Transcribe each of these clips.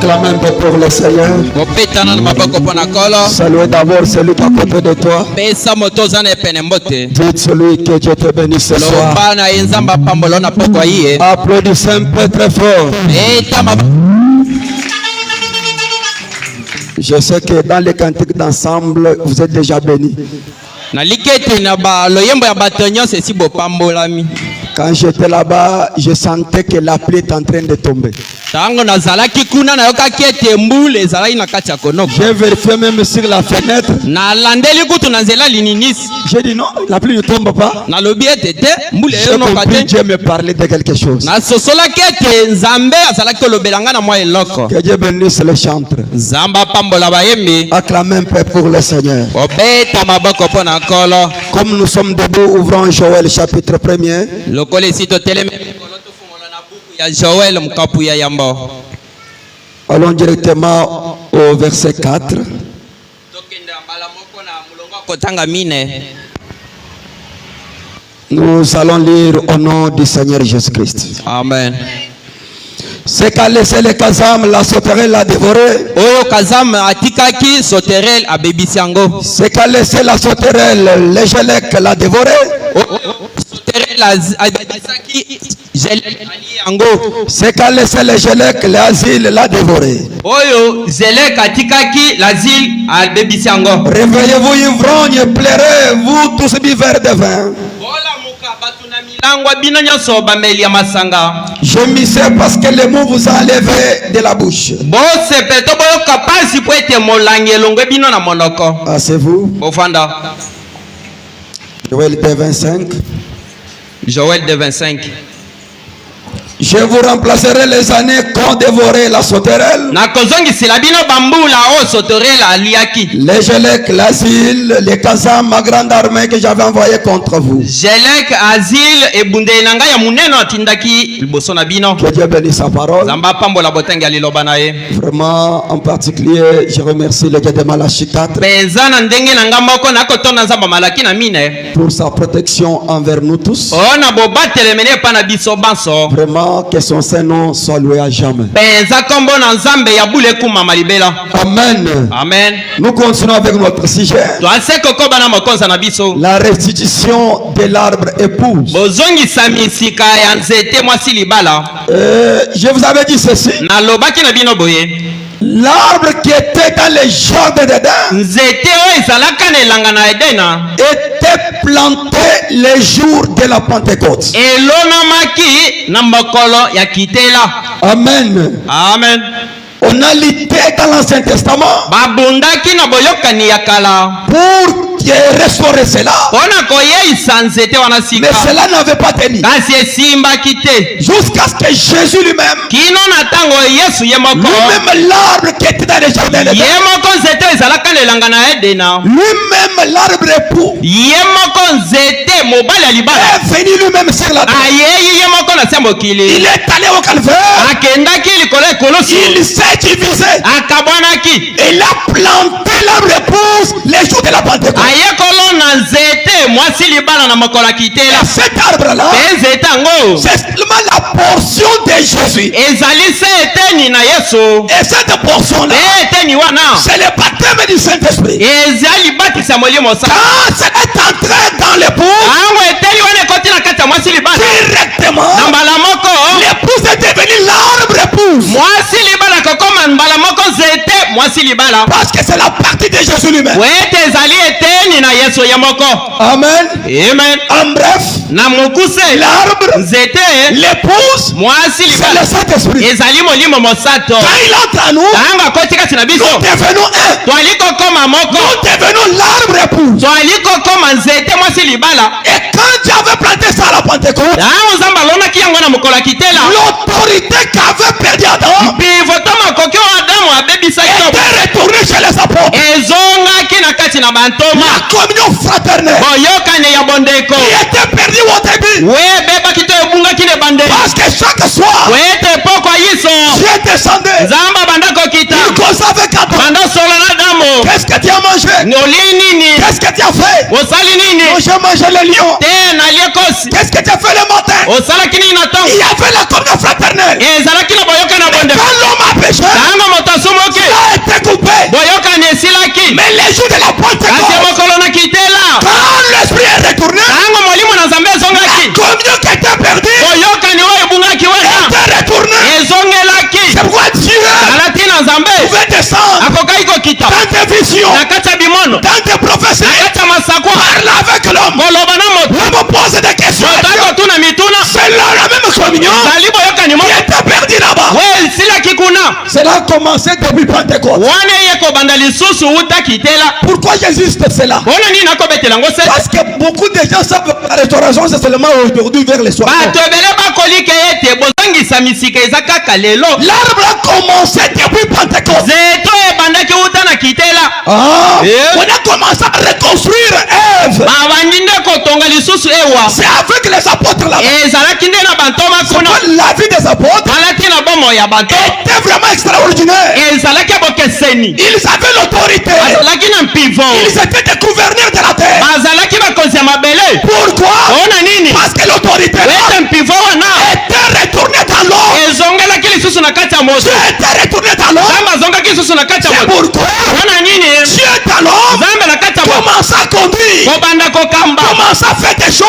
Acclame un peu pour le Seigneur. Saluez d'abord celui qui est à côté de toi. Dites celui que Dieu te bénisse ce soir. Applaudissez un peu très fort. Je sais que dans les cantiques d'ensemble, vous êtes déjà bénis. Quand j'étais là-bas, je sentais que la pluie est en train de tomber. J'ai vérifié même sur la fenêtre. J'ai dit non, la pluie ne tombe pas. J'ai compris, Dieu me parlait de quelque chose. Que Dieu bénisse les chantres. Acclamez un peu pour le Seigneur. Comme nous sommes debout, ouvrons Joël chapitre 1er. Allons directement au verset 4. Nous allons lire au nom du Seigneur Jésus-Christ. Amen. C'est qu'a laissé le Kazam, la sauterelle l'a dévoré. C'est qu'a laissé la sauterelle, l'Égelec l'a dévoré. C'est qu'a laissé l'Égelec, l'asile l'a dévoré. Réveillez-vous ivrognes, pleurez, vous tous buveurs de vin. Je m'y sais parce que le mot vous a enlevé de la bouche. Asseyez-vous. Joël 2:25. Joël 2:25. Je vous remplacerai les années qu'ont dévoré la sauterelle. L'Égelec, l'asile, les Kazam, ma grande armée que j'avais envoyée contre vous. Que Dieu bénisse sa parole. Vraiment, en particulier, je remercie le Dieu de Malachie 4 pour sa protection envers nous tous. Vraiment, que son Saint-Nom soit loué à jamais. Amen. Amen. Nous continuons avec notre sujet. La restitution de l'arbre épouse. Je vous avais dit ceci. L'arbre qui était dans le jardin d'Éden était planté le jour de la Pentecôte. Amen. Amen. On a lutté dans l'Ancien Testament pour restaurer cela. Mais cela n'avait pas tenu. Jusqu'à ce que Jésus lui-même, lui-même l'arbre qui était dans le jardin lui-même l'arbre époux, est venu lui-même sur la terre. Il est allé au calvaire. Il s'est divisé. Il a planté l'arbre épouse les jours de la Pentecôte. Cet arbre-là, c'est seulement la portion de Jésus. Et cette portion-là, c'est le baptême du Saint-Esprit. Quand c'est entré dans l'épouse, directement, l'épouse est devenue l'arbre épouse. Parce que c'est la partie de Jésus lui-même. Amen. Amen. En bref, l'arbre, l'épouse, c'est le Saint-Esprit. Quand il entre à nous, nous devenons un. Nous devenons l'arbre épouse. Et quand Dieu avait planté ça à la Pentecôte, l'autorité qu'avait perdu Adam était retournée chez les apôtres. La communion fraternelle qui était perdue au début. Parce que chaque soir, Dieu descendait. Il causait avec Adam. Qu'est-ce que tu as mangé? Qu'est-ce que tu as fait? Non, j'ai mangé le lion. Qu'est-ce que tu as fait le matin? Il y avait la communion fraternelle. Mais quand l'homme a péché, Mais les jours de la Pentecôte, quand l'esprit est retourné, la communion qui était perdue était retournée. C'est pourquoi Dieu pouvait descendre dans tes visions, dans tes prophéties, parler avec l'homme. L'homme pose des questions. C'est là la même communion qui était perdue là-bas. Cela a commencé depuis Pentecôte. Pourquoi j'existe cela? Parce que beaucoup de gens savent que la restauration c'est seulement aujourd'hui vers les soirs. L'arbre a commencé depuis Pentecôte. On a commencé à reconstruire Ève. C'est avec les apôtres là-bas. La vie des apôtres était vraiment extraordinaire. Ils avaient l'autorité. Ils étaient des gouverneurs de la terre. Pourquoi? Parce que l'autorité était retournée dans l'homme. Dieu était retourné dans l'homme. C'est pourquoi Dieu dans l'homme commence à conduire, commence à faire des choses,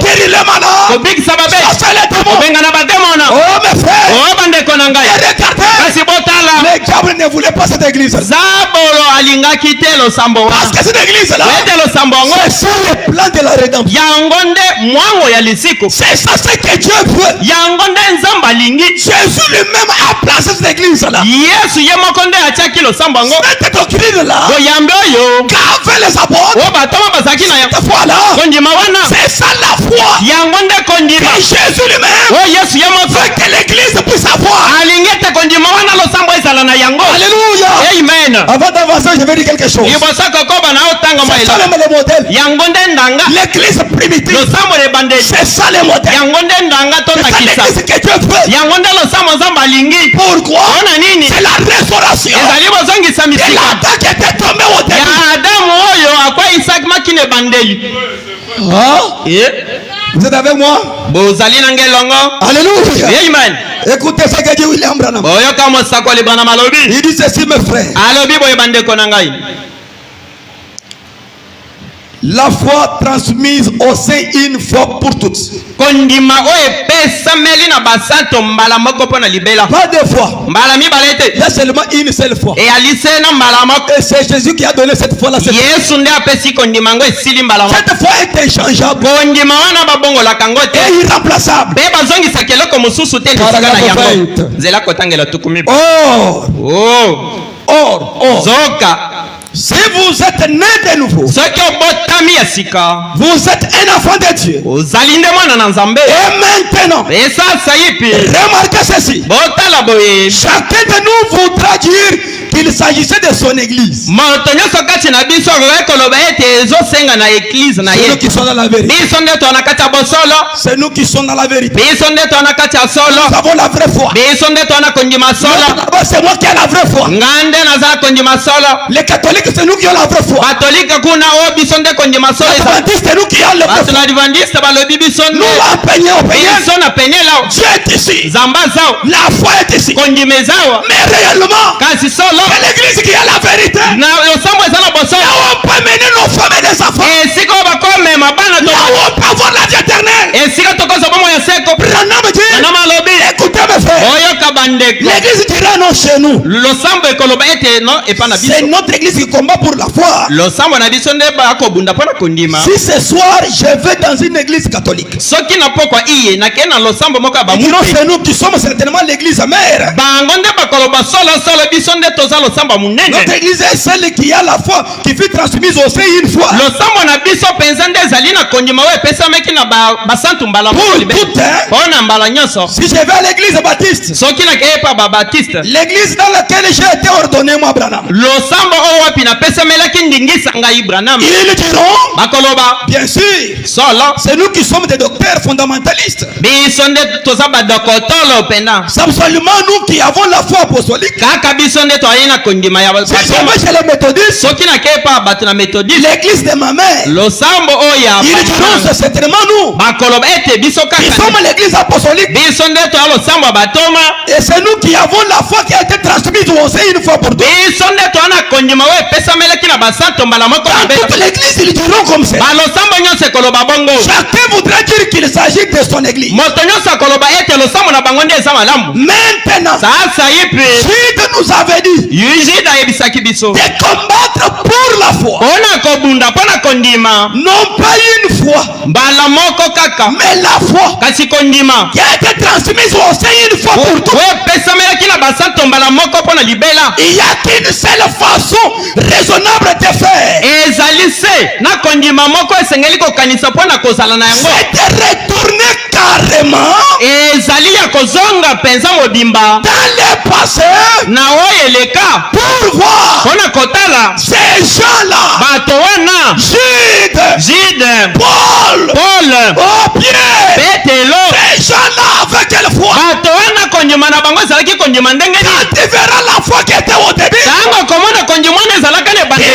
guérir les malades, chasser les démons. Oh mes frères, et regardez, le diable ne voulait pas cette église. Parce que cette église là, c'est ça le plan de la rédemption. C'est ça ce que Dieu veut. Jésus lui-même a placé cette église là. Cette doctrine là, qu'avaient les apôtres, cette foi là, c'est ça la foi que Jésus lui-même veut que l'église puisse avoir. Alléluia. Amen. Avant d'avancer, je vais dire quelque chose. C'est ça le modèle. L'église primitive, c'est ça le modèle. C'est l'église que Dieu veut. Pourquoi? C'est la restauration. Et l'attaque était tombée au début. Vous êtes avec moi? Alléluia. Amen. Écoutez ce que dit William Branham. Il dit ceci, mes frères. La foi transmise au sein une fois pour toutes. Pas deux fois. Il y a seulement une seule fois. Et c'est Jésus qui a donné cette foi-là. Cette foi est inchangeable et irremplaçable. Or. Si vous êtes né de nouveau, vous êtes un enfant de Dieu. Et maintenant, remarquez ceci. Chacun de nous voudra dire qu'il s'agissait de son église. C'est nous qui sommes dans la vérité. C'est nous qui sommes dans la vérité. Nous avons la vraie foi. C'est moi qui ai la vraie foi. Les catholiques, c'est nous qui avons la vraie foi. Les adventistes, c'est nous qui avons la vraie foi. Nous appeignons. Dieu est ici. La foi est ici. Mais réellement, c'est l'église qui a la vérité. Là où on peut mener nos femmes et des enfants. Là où on peut avoir la vie éternelle. Branham dit, écoutez mes frères, l'église dira non chez nous. C'est notre église qui combat pour la foi. Si ce soir je vais dans une église catholique, ils diront c'est nous qui sommes certainement l'église mère. Notre église est celle qui a la foi, qui fut transmise au sein une fois. Si je vais à l'église baptiste, l'église dans laquelle j'ai été ordonné, moi Branham, ils diront, bien sûr, c'est nous qui sommes des docteurs fondamentalistes. C'est absolument nous qui avons la foi apostolique. Si jamais chez les méthodistes, l'église de ma mère, ils diront c'est certainement nous qui sommes l'église apostolique. Et Et c'est nous qui avons la foi qui a été transmise au conseil une fois pour toutes. Dans toute l'église, ils diront comme ça. Chacun voudra dire qu'il s'agit de son église. Maintenant, Jude nous avait dit de combattre pour la foi. Non pas une fois, mais la foi qui a été transmise au sein une fois pour toutes. Il n'y a qu'une seule façon raisonnable de faire. C'est de retourner carrément dans le passé pour voir ces gens-là, Jude, Paul, Pierre, ces gens-là avec quelle foi? Quand tu verras la foi qui était au début,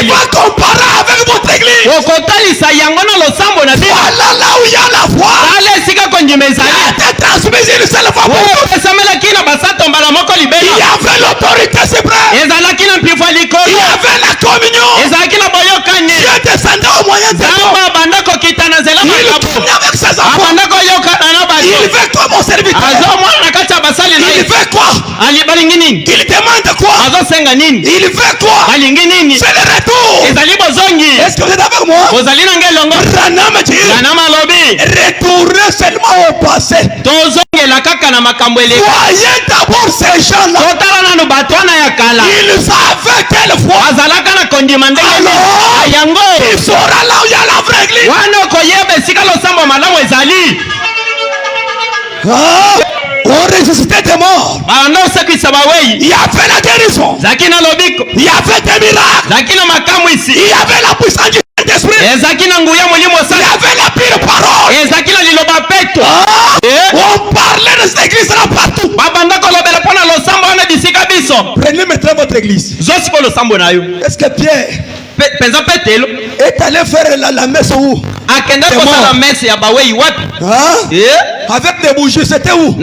il va comparer avec votre église. Voilà là où il y a la foi. Il a été transmise une seule fois pour toutes. Il y avait l'autorité suprême. Il y avait la communion. Dieu descendait au moyen de l'eau. Il tournait avec ses enfants. Il veut quoi mon serviteur? Il veut quoi? Il demande quoi? Il veut quoi? C'est le retour. Est-ce que vous êtes avec moi? Branham dit retourner seulement au passé. Voyez d'abord ces gens-là. Ils savaient quelle foi. Alors, il saura là où il y a la vraie église. On ressuscitait des morts. Il y avait la guérison. Il y avait des miracles. Il y avait la puissance du Saint-Esprit. Il y avait la pure parole. On parlait de cette église-là partout. Prenez maintenant votre église. Est-ce que Pierre est allé faire la messe où? Avec des bougies, c'était où?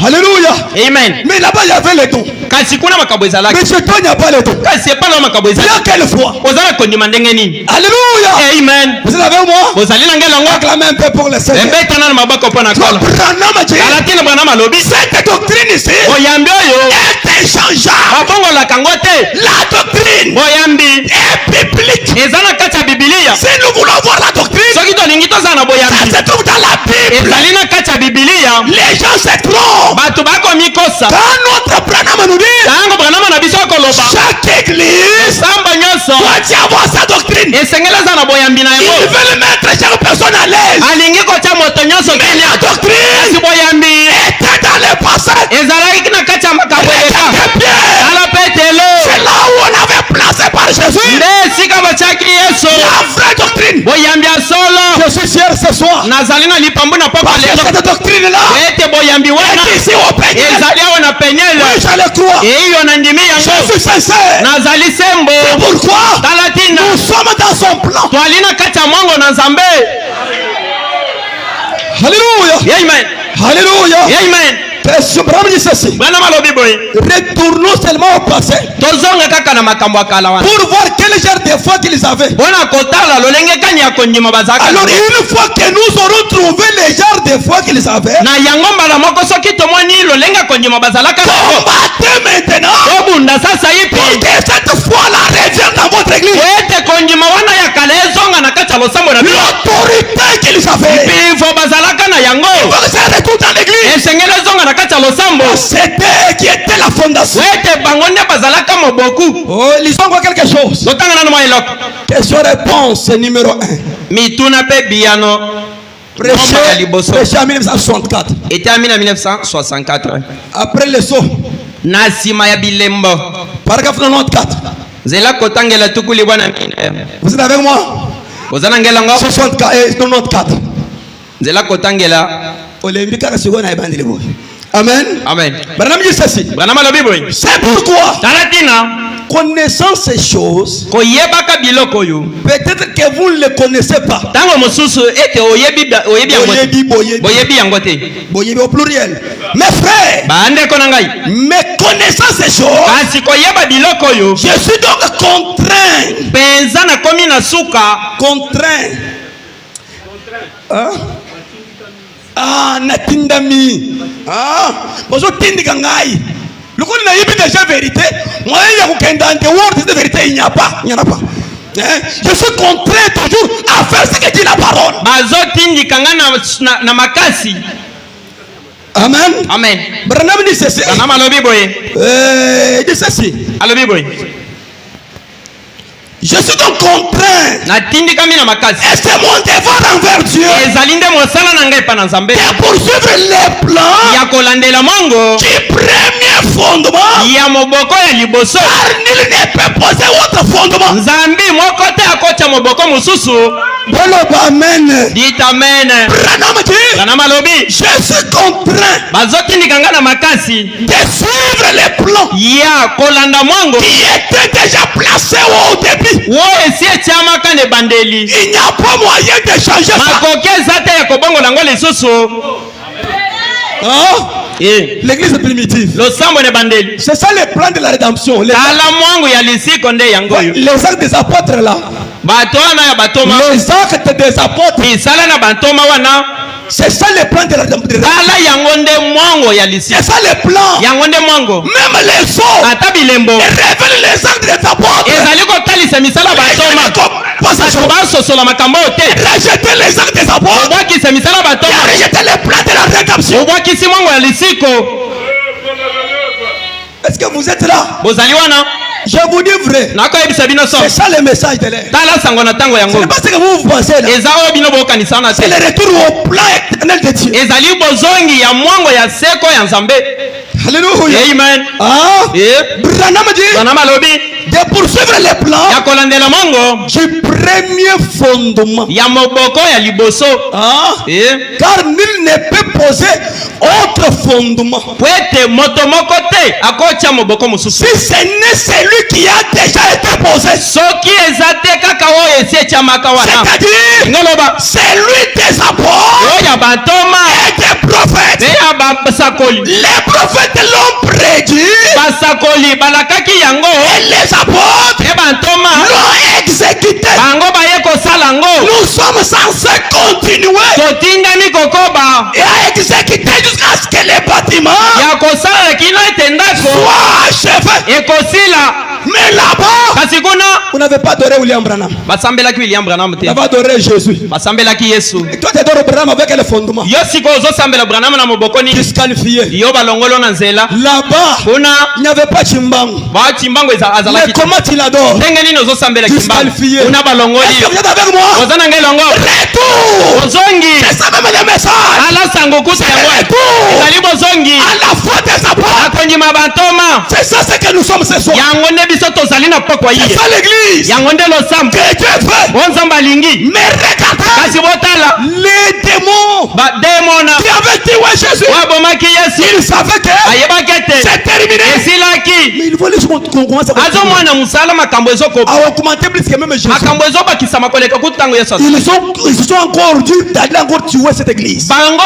Alléluia. Amen. Mais là-bas, il y avait les dons. Mais chez toi, il n'y a pas les dons. Il y a quelle foi? Alléluia. Amen. Vous êtes avec moi? Acclamez un peu pour le Seigneur. Cette doctrine ici est inchangeable. La doctrine est biblique. Si nous voulons voir la doctrine, ça se trouve dans la Bible. Les gens se trompent. Quand notre Branham nous dit, chaque église doit avoir sa doctrine. Ils veulent mettre chaque personne à l'aise. Mais la doctrine était dans le passé. C'est là où on avait placé par Jésus la vraie doctrine. Je suis fier ce soir. Parce que cette doctrine-là est ici au Péniel. Oui, je le crois. Je suis sincère. C'est pourquoi nous sommes dans son plan. Alléluia. Amen. Alléluia. Amen. Branham dit ceci. Retournons seulement au passé pour voir quel genre de foi qu'ils avaient. Alors une fois que nous aurons trouvé les genres de foi qu'ils avaient, combattez maintenant pour que cette foi-là revienne dans votre église. L'autorité qu'ils avaient, il faut que ça retourne dans l'église. C'était qui était la fondation. Oh, lisons encore quelque chose. Question-réponse numéro 1. Prêché en 1964. Après le saut. Paragraphe 94. Vous êtes avec moi? 94. Amen. Amen. Branham dit ceci. C'est pourquoi connaissant ces choses, peut-être que vous ne les connaissez pas. Boyebi au pluriel. Mes frères, mais connaissant ces choses, je suis donc contraint. Hein? Ah, natindami. Ah, bozo tindika ngai. Le coup n'a déjà vérité. Moi, il y a aucun dans the world de vérité, il n'y a pas. Il n'y en a pas. Je suis contraint toujours à faire ce que dit la parole. Bazo tindika na makasi. Amen. Amen. Branham dit ceci. Branham alobi boye. Dit ceci. Alobi boye. Je suis donc contraint. Et c'est mon devoir envers Dieu de poursuivre les plans du premier fondement. Car nul ne peut poser autre fondement. Amen. Dites amen. Je suis contraint de suivre les plans qui étaient déjà placés au début. Il n'y a pas moyen de changer ça. Oh? L'église primitive. C'est ça le plan de la rédemption. Les actes des apôtres là. Les actes des apôtres. C'est ça le plan de la rédemption. C'est ça le plan. Même les autres révèlent les actes des apôtres. Rejeter les actes des apôtres. Rejeter le plan de la rédemption. Est-ce que vous êtes là? Je vous dis vrai. C'est ça le message de l'air. C'est pas ce que vous pensez là. C'est le retour au plan éternel de Dieu. Alléluia. Amen. Ah. Branham dit de poursuivre les plans du premier fondement. Ah. Car nul ne peut poser autre fondement. Si ce n'est celui qui a déjà été posé. C'est-à-dire celui des apôtres et des prophètes. Les prophètes l'ont prédit. Et les apôtres l'ont exécuté. Nous sommes censés continuer et à exécuter jusqu'à ce que les bâtiments soient achevés. Mais là-bas, vous n'avez pas adoré William Branham. Vous avez adoré Jésus. Et toi, tu adores Branham avec le fondement. Disqualifié. Là-bas, il n'y avait pas Chimbangu. Mais comment tu l'adores? Disqualifié. Est-ce que vous êtes avec moi? Retour. C'est ça même le message. C'est retour à la foi des apôtres. C'est ça ce que nous sommes ce soir. C'est ça l'église que Dieu fait. Mais regardez les démons qui avaient tué Jésus. Ils savaient que c'est terminé. Mais ils voulaient qu'on commence à augmenter plus que même Jésus. Ils se sont encore dû d'aller encore tuer cette église. Allons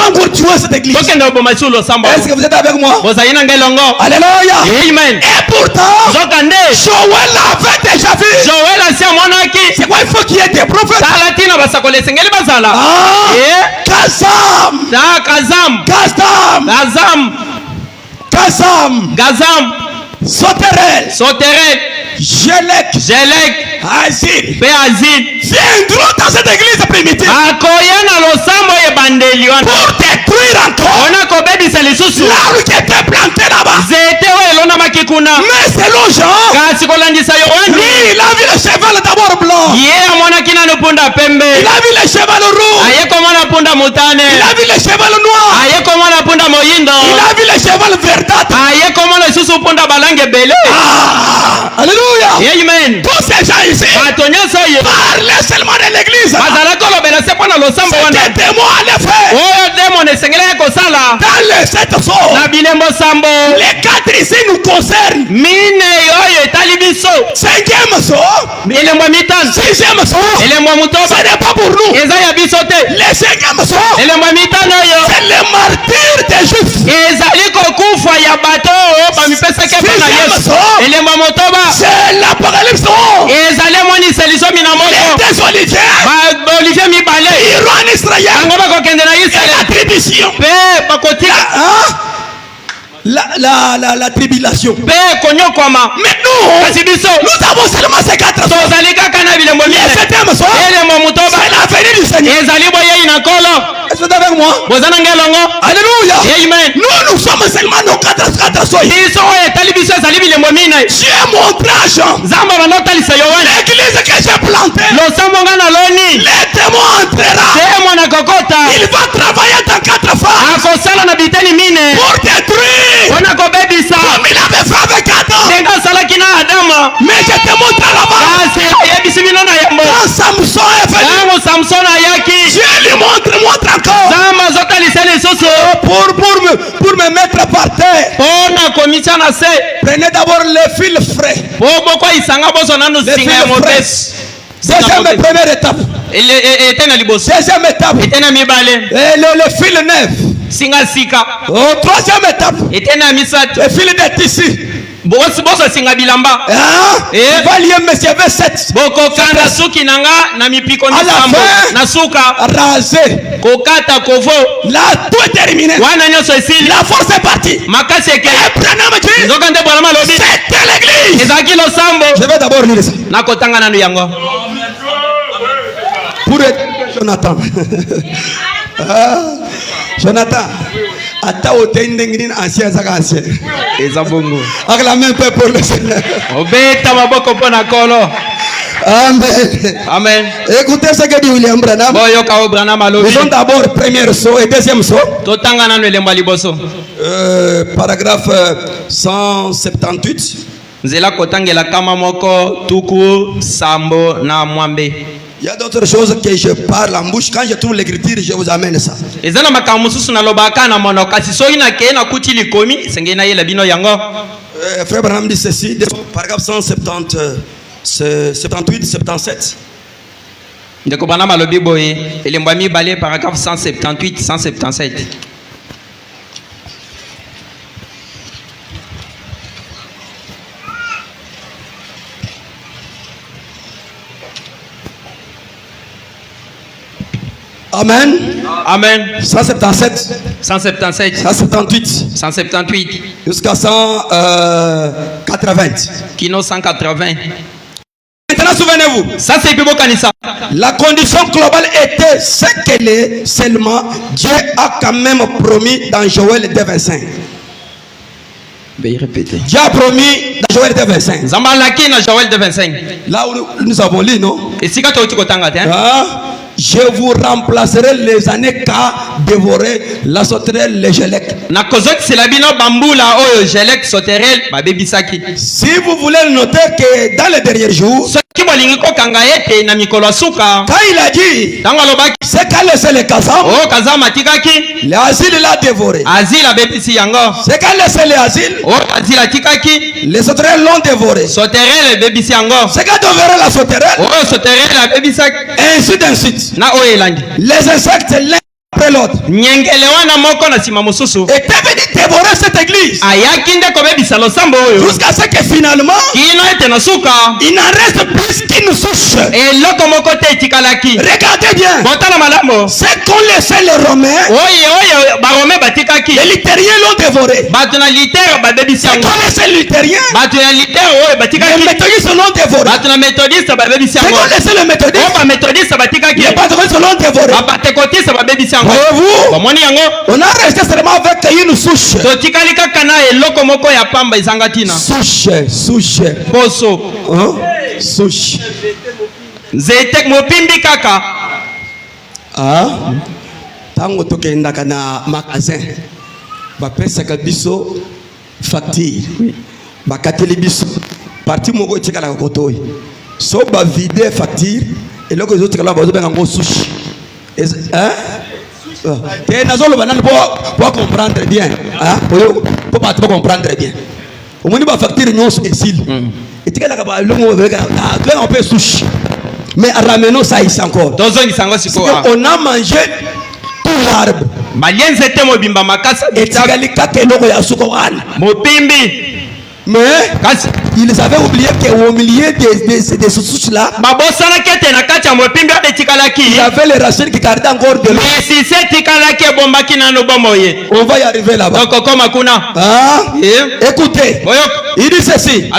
encore tuer cette église. Est-ce que vous êtes avec moi? Alléluia. Amen. Et pourtant, Joël avait déjà vu. C'est quoi? Il faut qu'il y ait des prophètes. Gazam, Soterel, Jelek, Azil viendront dans cette église primitive pour détruire encore l'arbre qui était planté là-bas. Mais selon Jean, lui, il a vu le cheval d'abord blanc. Il a vu le cheval rouge. Il a vu le cheval noir. Il a vu le cheval verdâtre. Alléluia. Amen. Tous ces gens ici parlaient seulement de l'église. C'était des mots à le faire. kosala dans les 7 jours. na bilembo sambo. Les 4 ici nous concernent. Mine oyo etali biso. 5e jour. Elembo mitano. 6e jour. Elembo mutoba. Ce n'est pas pour nous. Eza ya biso te. Les 5e jour. Elembo mitano oyo. C'est le martyr des Juifs. Ezali kokufa ya bato bamipesaki mpona Yesu. Elembo motoba. C'est l'Apocalypse. Ezali emoniseliso mina moko. Les Oliviers. Olivier mibale. Iront en Israël. Bango bakokende na Et Israel. la tribulation. Pe bakotika. La tribulation. Pe konyokwama. Mais nous, Kasi biso. nous avons seulement ces 4 jours. Tozali kaka na bilembo Les mine. 7e soir. Elembo motoba. C'est la venue du Seigneur. Ezali boyei na kolo. Est-ce que vous êtes avec moi? Bozana ngelongo. Alléluia. Amen. Nous sommes seulement nos 4 soirs. Biso oyo etali biso ezali bilembo mine. Dieu montre à Jean. Nzambe banotalisa Yohane. L'église que j'ai plantée. Losambo nga na loni. Les démons entrera. Demo na kokota. Il va travailler dans 4 phases. Akosala na biteni mine. Pour détruire. Mpona kobebisa. Comme il avait fait avec Adam. Ndenge asalaki na Adama. Mais je te montre là-bas. Kasi ayebisi bino na yambo. Quand Samson est venu. Ntango Samson ayaki. Dieu lui montre encore. Nzambe azotalisa lisusu. Pour me mettre par terre. Mpona komisa na se. Prenez d'abord le fil frais. Po bokoyisanga boso nanu singa ya mopesi. Deuxième première étape. Ete na liboso. Deuxième étape. Ete na mibale. Et le fil neuf. Singa sika. Troisième étape. Ete na misato. Le fil de tissu. Boso singa bilamba. Il va lier monsieur V7. Boko kanda suki nanga na mipiko ni sambo. Na suka. Rasé. Kokata kovo. Là, tout est terminé. Wana nyoso esili. La force est partie. Makasi eke. C'était l'église. Ezaki lo sambo. Je vais d'abord lire ça. Nakotanga nanu yango. Pour Jonathan. Jonathan. Ata otendengin ancien saka ancien. Ezabongo. Acclamez un peu pour le Seigneur. Obeta maboko pona kolo. Amen. Amen. Écoutez ce que dit William Branham. Boyoka Branham alobi. Nous sommes d'abord premier saut et deuxième saut. Totanga nanu elemba liboso. Paragraphe 178. Nzela kotangela kama moko tuku sambo na mwambe. Il y a d'autres choses que je parle en bouche. Quand je trouve l'écriture, je vous amène ça. Ezana makamususu na lobaka na mono kasi soki na ke na kuti likomi senge na yela bino yango. Frère Branham dit ceci, paragraphe 178, 77. Ndeko Branham alobi boye elemba mibale paragraphe 178, 177. Amen. Amen. 177. 177. 178. 178. Jusqu'à 180. Kino 180. Maintenant, souvenez-vous. Ça c'est Bibo Kanisa. La condition globale était ce qu'elle est seulement. Dieu a quand même promis dans Joël 2:25. Veuillez répéter. Dieu a promis dans Joël 2:25. Zambalaki na Joël 2:25. Là où nous avons lu, non? Et si quand tu kotanga hein? Je vous remplacerai les années qu'a dévoré la sauterelle, les gelec. Na kozok c'est la bino bambula oyo gelec sauterelle ba bebisaki. Si vous voulez noter que dans les derniers jours, Soki bolingi ko kanga ete na mikolo suka. quand il a dit, Tango lobaki. c'est quand laissé les kazam, Oh kazama tikaki. l'asile l'a dévoré. Azil a bebisi yango. C'est quand laissé les asiles, Oh azil a tikaki. les sauterelles l'ont dévoré. Sauterelle bebisi yango. C'est quand on verra la sauterelle, Oh sauterelle a bebisaki. ainsi de suite. Na oyelangi. Les insectes l'un après l'autre Nyengele wana moko na sima mosusu. étaient venus dévorer cette église. Ayaki nde kobebisa losambo oyo. Jusqu'à ce que finalement, Kino ete na suka. il n'en reste plus qu'une souche. Eloko moko te etikalaki. Regardez bien. Botala malamo. C'est qu'on laissait les Romains, Oyo barome batikaki. les Luthériens l'ont dévoré. Bato na litere babebisi C'est yango. qu'on laissait les Luthériens, Bato na litere oyo les batikaki. méthodistes l'ont dévoré. Bato na methodiste babebisi C'est yango. qu'on laissait les méthodistes, O ba methodiste batikaki. les pentecôtistes l'ont dévoré. Ba pentécotiste babebisi yango. Voyez-vous, Bomoni yango. on a resté seulement avec une souche. Totikali kaka na eloko moko ya pamba ezanga tina. Souche. Poso. Hein? Souche. Nzete mopimbi kaka. Ah? Tango tokendaka na magasin bapesaka biso facture bakateli biso parti moko etikala kotoyi so bavide facture eloko ezotikala bazobenga ngo sushi. Hein? Pour comprendre bien. Pour pas comprendre bien. Au moins, il va facturer non sur les cils. Et tu sais, on peut souche. Mais ramenons ça ici encore. On a mangé tout l'arbre. Et tu mais ils avaient oublié qu'au milieu de ce souche-là, il y avait les racines qui gardaient encore de l'eau. On va y arriver là-bas. Écoutez, il dit ceci.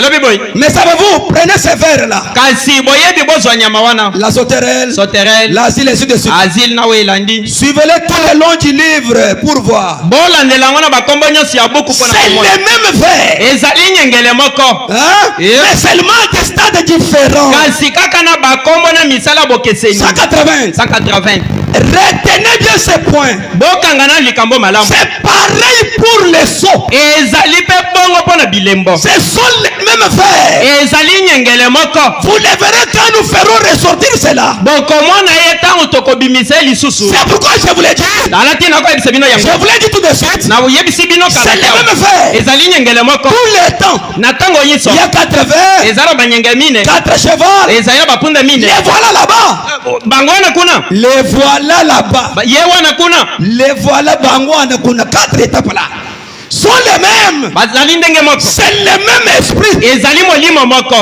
Mais savez-vous, prenez ces verres-là. La sauterelle, l'asile, ainsi de suite. Suivez-les tout le long du livre pour voir. C'est les mêmes verres. Mais seulement des stades différents. 180. Retenez bien ces points. C'est pareil pour les seaux. Ce sont les mêmes verres. Vous les verrez quand nous ferons ressortir cela. C'est pourquoi je vous l'ai dit. Je vous l'ai dit tout de suite. C'est les mêmes verres. Tout le temps. Il y a 4 verres, 4 chevaux. Les voilà là-bas. Les voilà là-bas. Les voilà bangwana. 4 étapes là sont les mêmes. C'est le même esprit.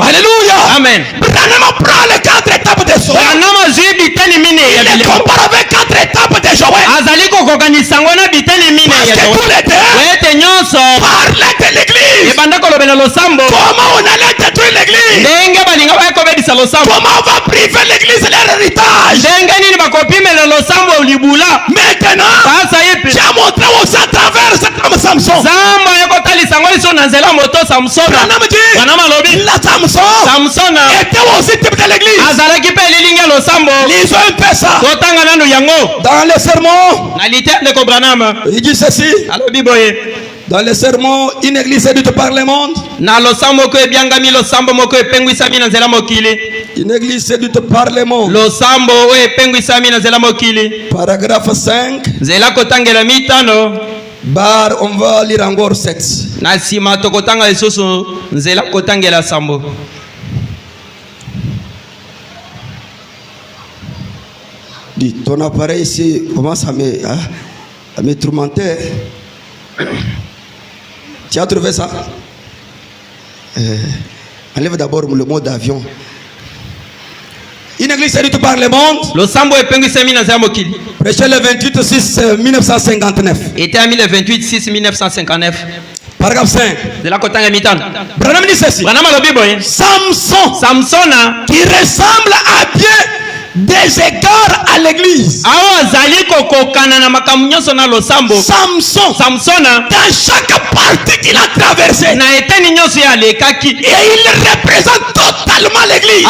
Alléluia. Amen. Prends les 4 étapes de Joël. Il les compare avec 4 étapes de Joël. Parce que tous les deux parlaient de l'église. Comment on allait détruire l'église? Comment on va priver l'église de leur héritage? Maintenant, tu as montré aussi à travers cet homme Samson. La Samson était aussi type de l'église. Lisons un peu ça. Dans les sermons, il dit ceci. Dans les sermons, une église est dite par le monde. Une église est dite par le monde. Paragraphe 5. Bar, on va lire encore 7. Dis, ton appareil ici commence à me tourmenter. Tu as trouvé ça? Enlève d'abord le mot d'avion. Une église est dite par le monde. Prêchez le 28-6-1959. Paragraphe 5. Branham dit ceci. Samson, qui ressemble à bien des égards à l'église. Samson, dans chaque partie qu'il a traversé, et il représente totalement l'église.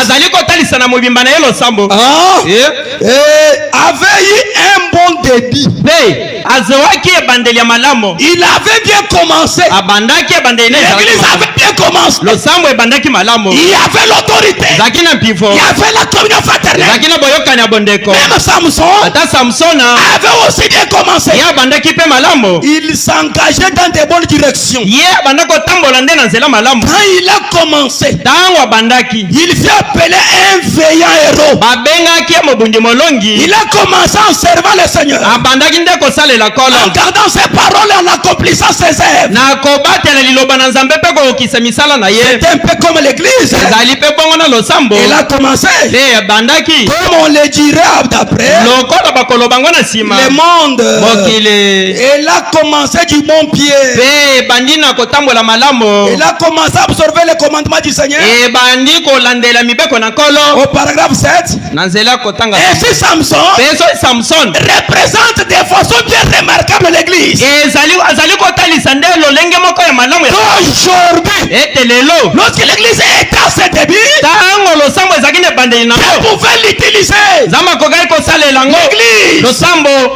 Avait eu un bon débit. Il avait bien commencé. L'église avait bien commencé. Il y avait l'autorité. Il y avait la communion fraternelle. Même Samson avait aussi bien commencé. Il s'engageait dans de bonnes directions. Quand il a commencé, il fut appelé un veillant héros. Il a commencé en servant le Seigneur, en gardant ses paroles et en accomplissant ses œuvres. C'est un peu comme l'église. Il a commencé, comme on le dirait d'après le monde. Il a commencé du bon pied. Il a commencé à absorber les commandements du Seigneur. Au paragraphe 7. Et si Samson représente de façon bien remarquable l'église, aujourd'hui, lorsque l'église est à ses débuts, vous pouvez l'utiliser, l'église,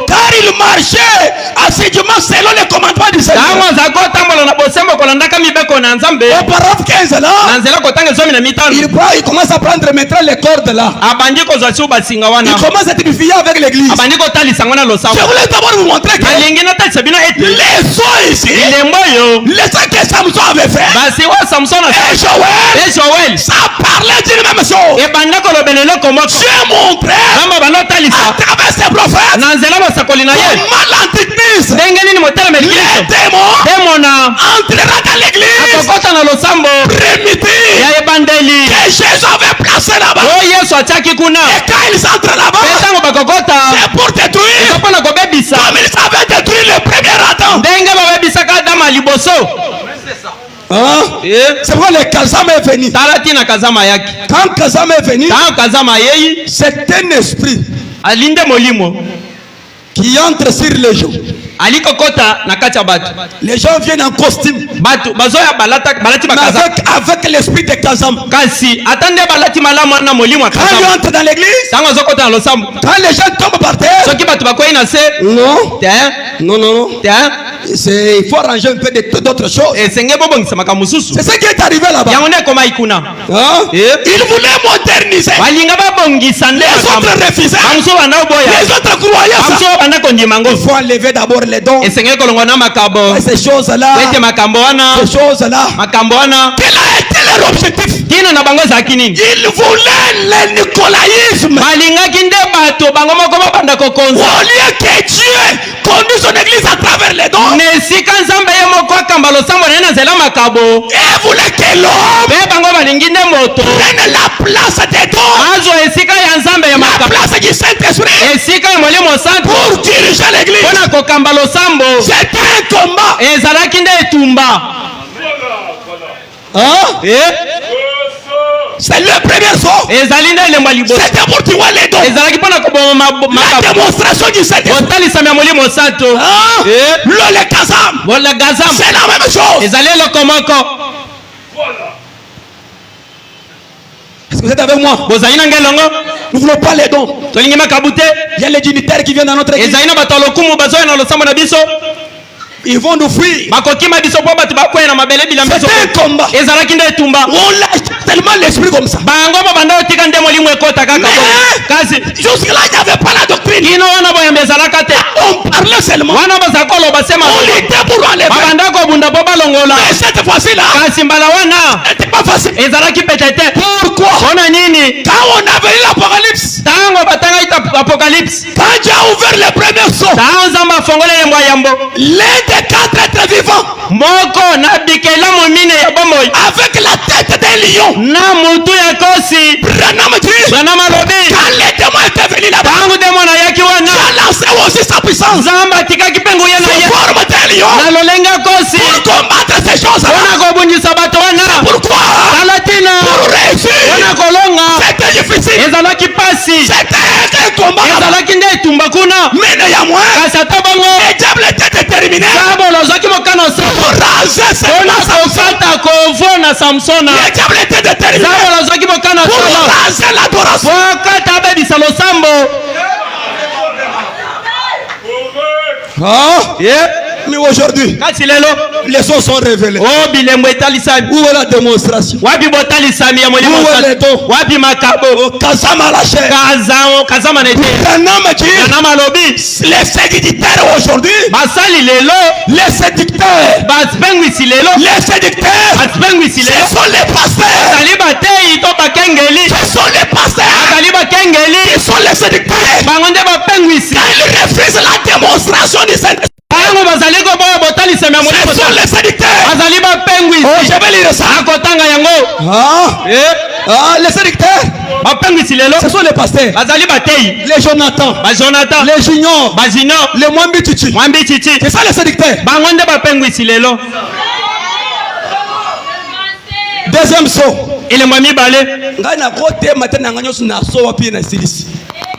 car il marchait assidûment selon les commandements du Seigneur. Au paragraphe 15 là, il commence à prendre maintenant les cordes là. Il commence à édifier avec l'église. Je voulais d'abord vous montrer que les soins ici, les soins que Samson avait fait, et Joël, ça parlait d'une même chose. Dieu montrait à travers ses prophètes comment l'antichrist, les démons entrera dans l'église primitive que Jésus avait placé là-bas. Et quand ils entrent là-bas, c'est pour détruire comme ils avaient détruit le premier Adam. C'est pourquoi le Kazama est venu. Quand Kazama est venu, c'est un esprit qui entre sur les gens. Les gens viennent en costume, avec l'esprit de Kazama. Quand ils entrent dans l'église, quand les gens tombent par terre, non, il faut arranger un peu d'autres choses. C'est ce qui est arrivé là-bas. Ils voulaient moderniser. Les autres refusaient. Les autres croyaient. Il faut enlever d'abord les dons. Ces choses-là. Quel a été leur objectif? Ils voulaient le nicolaïsme. Au lieu que Dieu conduise son église à travers les dons, et voulait que l'homme prenne la place des dons, la place du Saint-Esprit pour diriger l'église. C'était un combat. C'est le premier saut. C'était pour tuer les dons. La démonstration du Saint-Esprit. Le Kazam. C'est la même chose. Est-ce que vous êtes avec moi? Nous ne voulons pas les dons. Il y a les dignitaires qui viennent dans notre église. Ils vont nous fuir. C'était un combat. On lâche tellement l'esprit comme ça. Jusque-là, il n'y avait pas la doctrine. On parlait seulement. On était pour enlever. Mais cette fois-ci-là, c'était pas facile. Pourquoi? Quand on avait eu l'Apocalypse, quand Dieu a ouvert le premier saut, l'un des quatre êtres vivants, avec la tête d'un lion, Branham dit, quand les démons étaient venus là-bas, Dieu a lancé aussi sa puissance sous forme d'un lion pour combattre ces choses-là. Pourquoi? Pour réussir. C'était difficile. C'était un combat. Mais néanmoins, le diable était déterminé pour raser Samson. Le diable était déterminé pour raser l'adoration. Mais aujourd'hui, les sons sont révélés. Où est la démonstration? Où est les dons? Kazama la chair. Les sédicteurs aujourd'hui, les sédicteurs, ce sont les pasteurs, ce sont les pasteurs, ils sont les sédicteurs. Quand ils refusent la démonstration du Saint-Esprit, ce sont les sédicteurs. Je vais lire ça. Les sédicteurs, ce sont les pasteurs, les Jonathan, les Junior, les Mwambitichi. C'est ça les sédicteurs. Deuxième saut.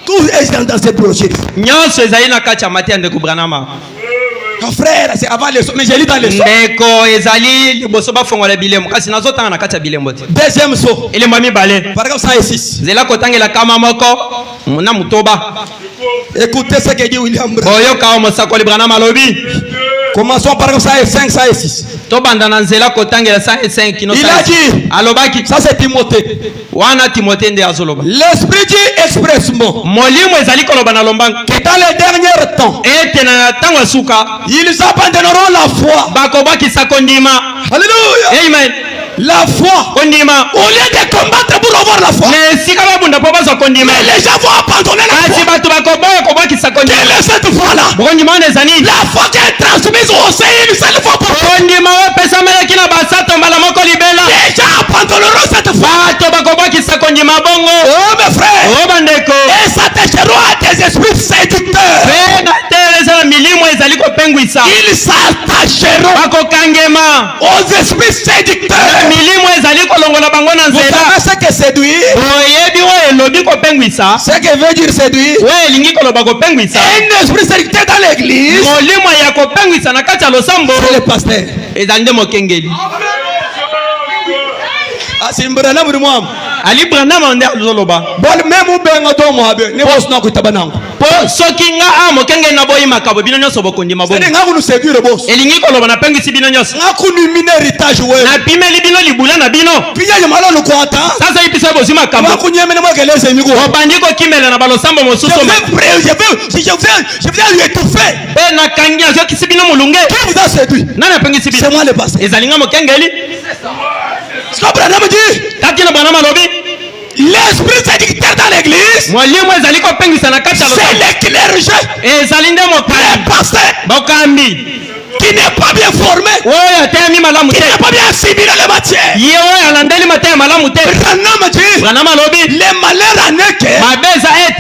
Tout est dans ce projet. Mon frère, c'est avant les sauts, mais j'ai lu dans les sauts. Deuxième saut. Paragraphe 106. Écoutez ce que dit William Branham. Commençons par 105, 106. Il a dit, ça c'est Timothée. L'Esprit dit expressement que dans les derniers temps, ils abandonneront la foi. Alléluia. Amen. La foi. Au lieu de combattre pour avoir la foi, mais les gens vont abandonner la foi. Quelle est cette foi-là? La foi qui est transmise au sein du seul foi pour toi. Les gens abandonneront cette foi. Oh mes frères, et s'attacheront à des esprits séducteurs. Ils s'attacheront aux esprits séducteurs. Vous savez ce que séduire? Ce que veut dire séduire? Un esprit séducteur dans l'église, c'est le pasteur. Ali Branham on est zoloba. Bon même ou ben ngato mo abe ne boss na kutabana. Po sokinga amo kenge na boyi makabo bino nyoso bokundi mabo. C'est nga kunu séduire boss. Elingi ko loba na pengi si bino nyoso. Nga kunu mine héritage we. Na pimeli bino libula na bino. Pinya yo malo ko ata. Sasa ipisa bosi makabo. Nga kunyeme na mwakeleze miko. Obandiko kimela na balosambo mosuso. Je vais lui étouffer. Pe na kangia zo kisibino mulunge. Qui vous a séduit? Nana pengi si bino. C'est moi le pasteur. Ezalinga mo kengeli. L'esprit séducteur dans l'église, c'est le clergé, le pasteur qui n'est pas bien formé, qui n'est pas bien assimilé les matières. Les malheurs en est que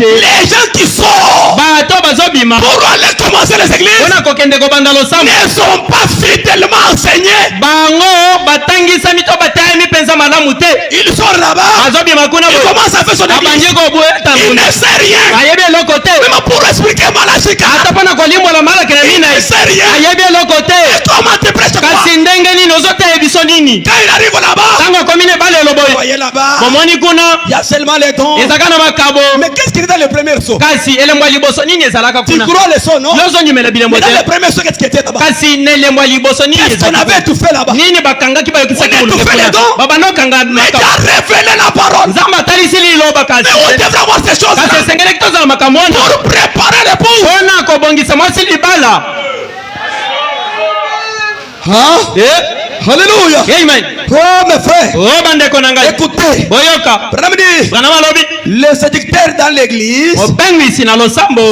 les gens qui sortent pour aller commencer les églises ne sont pas fidèlement enseignés. Ils sont là-bas, ils commencent à faire son église, il ne sait rien. Même pour expliquer Malachika, il ne sait rien. Comment te prêches quoi? Quand il arrive là-bas, vous voyez là-bas, il y a seulement les dons. Mais qu'est-ce qu'il y a dans le premier saut? Tu crois les sauts, non? Mais dans le premier saut, qu'est-ce qu'il y était là-bas? Qu'est-ce qu'on avait tout fait là-bas? On a tout fait les dons. Mais tu as révélé la parole. Mais on devrait avoir ces choses-là pour préparer l'époux. Hein? Alléluia. Amen. Oh mes frères, écoutez, le séducteur dans l'église,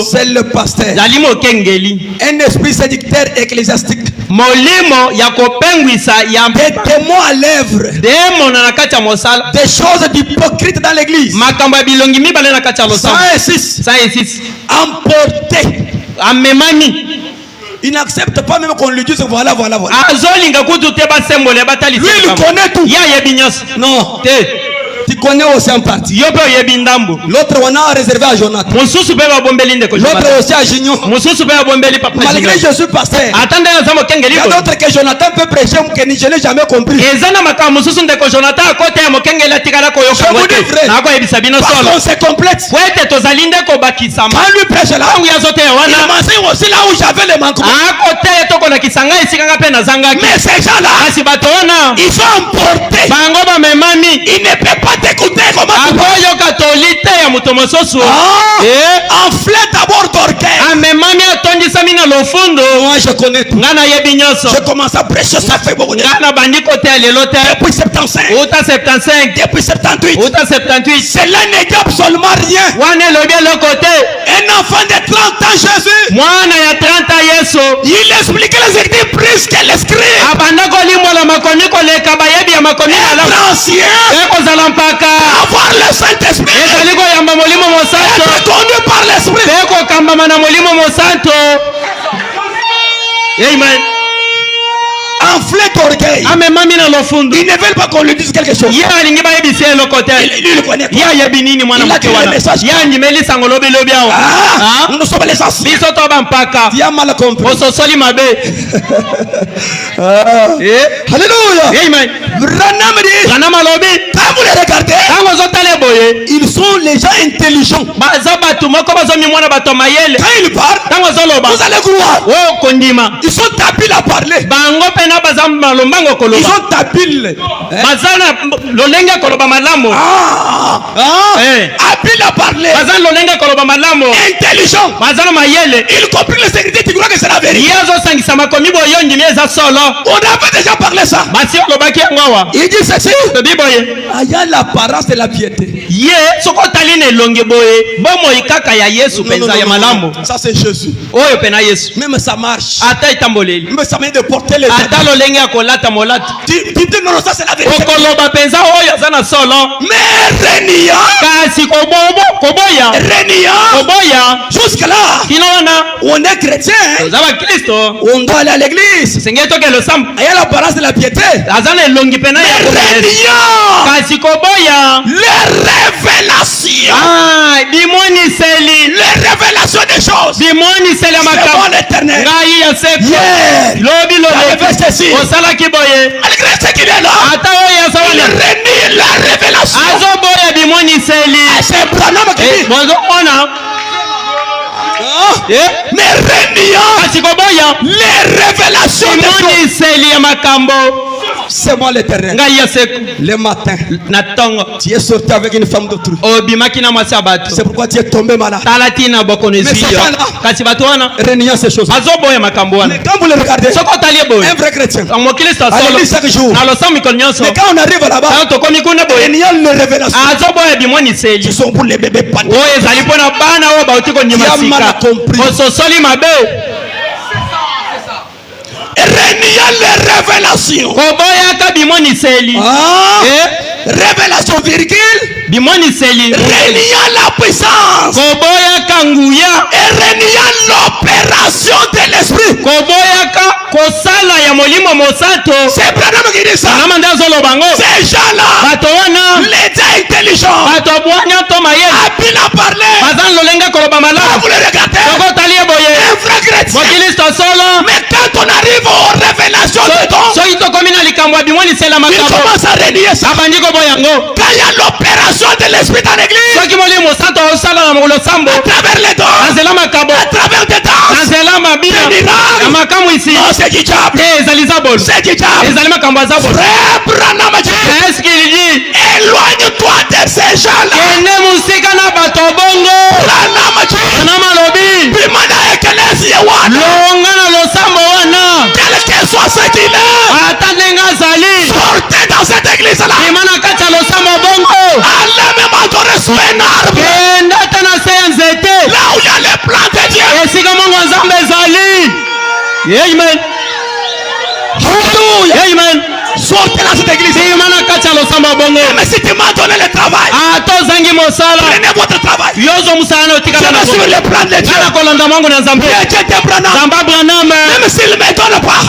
c'est le pasteur. Un esprit séducteur ecclésiastique, des témoins à l'œuvre, des choses d'hypocrite dans l'église. 106. Emporté. Il n'accepte pas même qu'on lui dise voilà. Lui, il connaît tout. Non. Tu connais aussi en partie. L'autre on a réservé à Jonathan. L'autre aussi à Gignon. Malgré que je suis pasteur, il y a d'autres que Jonathan peut prêcher que je n'ai jamais compris. Je vous dis vrai, parce qu'on se complète. Quand lui prêche là, il m'enseigne aussi là où j'avais les manquements. Mais ces gens-là, ils sont emportés. Il ne peut pas t'écouter comment enflé d'abord d'orgueil. Moi je connais tout. Je commence à prêcher, ça fait beaucoup de temps. Depuis 75. Depuis 78. Cela n'est absolument rien. Un enfant de 30 ans Jésus, il expliquait les écritures plus qu'elle écrit. Être ancien, avoir le Saint-Esprit, être conduit par l'Esprit. Amen. Enflé d'orgueil. Ils ne veulent pas qu'on lui dise quelque chose. Il le connaît quoi? Il a dit le message. Nous sommes les anciens. Tu as mal compris. Alléluia. Amen. Quand vous les regardez, Ils sont les gens intelligents. Quand ils parlent, vous allez croire. Ils sont habiles à parler. Ils sont habiles. Habiles à parler. Intelligents. Ils comprennent les sécurités. Tu crois que c'est la vérité? On avait déjà parlé ça. Il dit ceci. Il y a l'apparence de la piété. Ça c'est Jésus. Même ça marche. Même ça vient de porter les habits. Tu dis non, ça c'est la vérité. Mais reniant. Jusque là, on est chrétien. On doit aller à l'église. Il y a l'apparence de la piété. Mais les révélations. Les révélations des choses. C'est moi l'éternel. Il fait ceci. Malgré ce qu'il est là, il renie la révélation. C'est Branham qui dit. Mais reniant les révélations de Dieu. C'est moi l'éternel. Le matin, tu es sorti avec une femme d'autrui. C'est pourquoi tu es tombé malade. Mais ces gens-là reniant ces choses. Mais quand vous les regardez, un vrai chrétien, à l'église chaque jour, mais quand on arrive là-bas, reniant les révélations, qui sont pour les bébés pâtés. Tu as mal compris. Reniant les révélations. Révélation virgule. Reniant la puissance. Et reniant l'opération de l'esprit. C'est Branham qui dit ça. Ces gens-là, les gens intelligents, habiles à parler. Quand vous les regardez, un vrai chrétien. Mais quand on arrive aux révélations de Dieu, il commence à renier ça. Quand il y a l'opération de l'esprit dans l'église, à travers les dons, à travers des danses, des miracles, non, c'est du diable. C'est du diable. Frère Branham dit, éloigne-toi de ces gens-là. Branham dit, Bimana Ecclesia wana, quel que soit ce qu'il est, sortez dans cette église-là. Allez même adorer sous un arbre. Là où il y a les plans de Dieu. Amen. Alléluia. Amen. Sortez dans cette église. Mais si tu m'as donné le travail, prenez votre travail. Je vais suivre le plan de Dieu. Même s'il ne me donne pas,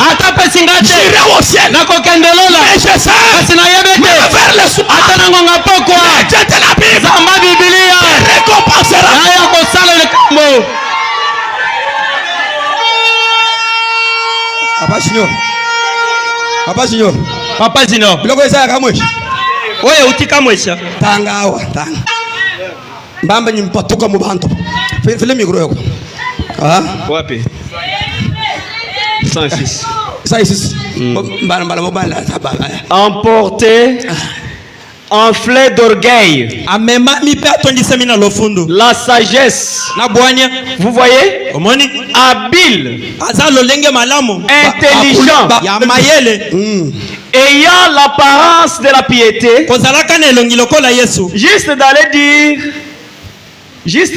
j'irai au ciel. Mais je sais, mais vers le soir, le Dieu de la Bible te récompensera. Papa Junior. Biloko eza kamweshi. Oye utika mwesha. Tanga awa, tanga. Mbamba nyimpatuka mu bantu. File micro yako. Ah? Wapi? 106. 106. Emporté, enflé d'orgueil. La sagesse. Vous voyez? Habile. Intelligent. Ayant l'apparence de la piété. Juste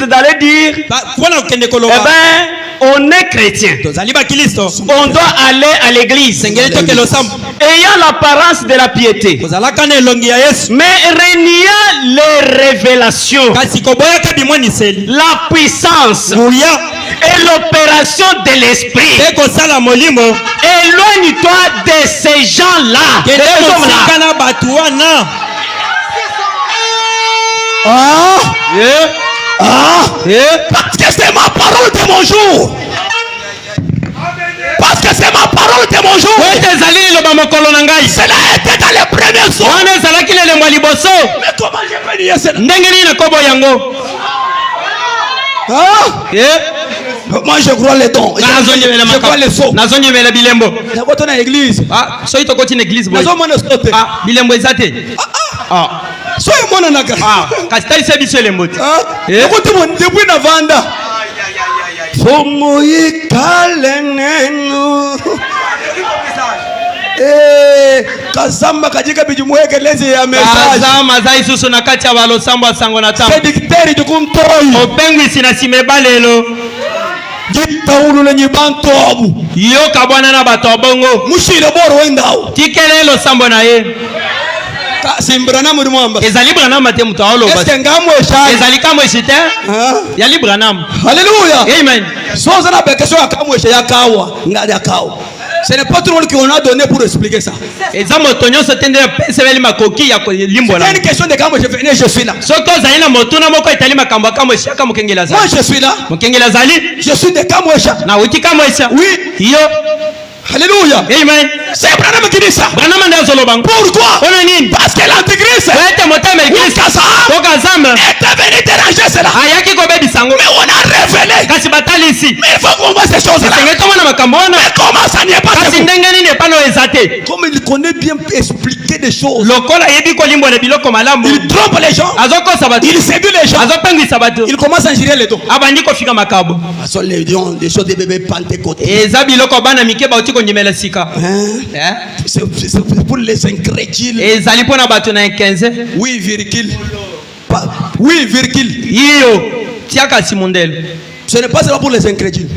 d'aller dire. Eh ben, on est chrétien. On doit aller à l'église. Ayant l'apparence de la piété. Mais reniant les révélations. La puissance. Et l'opération de l'esprit. Éloigne-toi de ces gens-là. Parce que c'est ma parole de mon jour. Parce que c'est ma parole de mon jour. mokolo na ngai. Cela était dans les premiers jours. Wana ezalaki lelo ya liboso. Mais comment je peux dire cela? Ndenge nini nakobo yango? Moi je crois les dons. Je crois les sceaux. Nazonyemela bilembo. Nakoto na église. Ah, so itokoti na église boy. Nazomona stote. Ah, bilembo ezate. Ah. So mona naka. Ah, kasi se biso lembo. Nakoto mon depuis na vanda. Fomo yikalengeno. Kazamba kajika bijumueke lezi ya message. Kazama za isusu na kati ya balo sambo asango na tamu. Sédicteri tukumtoi. Opengwi sina simeba lelo. Jitaulu lenye bantobu. Yoka bwana na batobongo. Mushire boro wendao. Tikelelo sambo na ye. Simbranam muri mwamba. Ezali Branham ate mutawalo basi. Est-ce ngamwe sha? Ezali kamwe shite? Ya li Branham. Alléluia. Amen. Soza na bekesho ya kamwe sha ya kawa, ngadi ya kawa. Ce n'est pas tout le monde qui on a donné pour expliquer ça. C'est une question de quand je venais, je suis là. Moi je suis là. Je suis de Kamwesha. Oui. Alléluia. Amen. C'est Branham qui dit ça. Pourquoi? Parce que l'antichrist était venu déranger cela. Mais on a révélé. Mais il faut qu'on voit ces choses-là. Mais comment ça n'y est pas? Comme il connaît bien expliquer des choses. Il trompe les gens. Il séduit les gens. Il commence à gérer les dons. Ce sont les dons, des choses des bébés pentecôtés. C'est pour les incrédules. Oui, virgule. Oui, virgule. Ce n'est pas seulement pour les incrédules.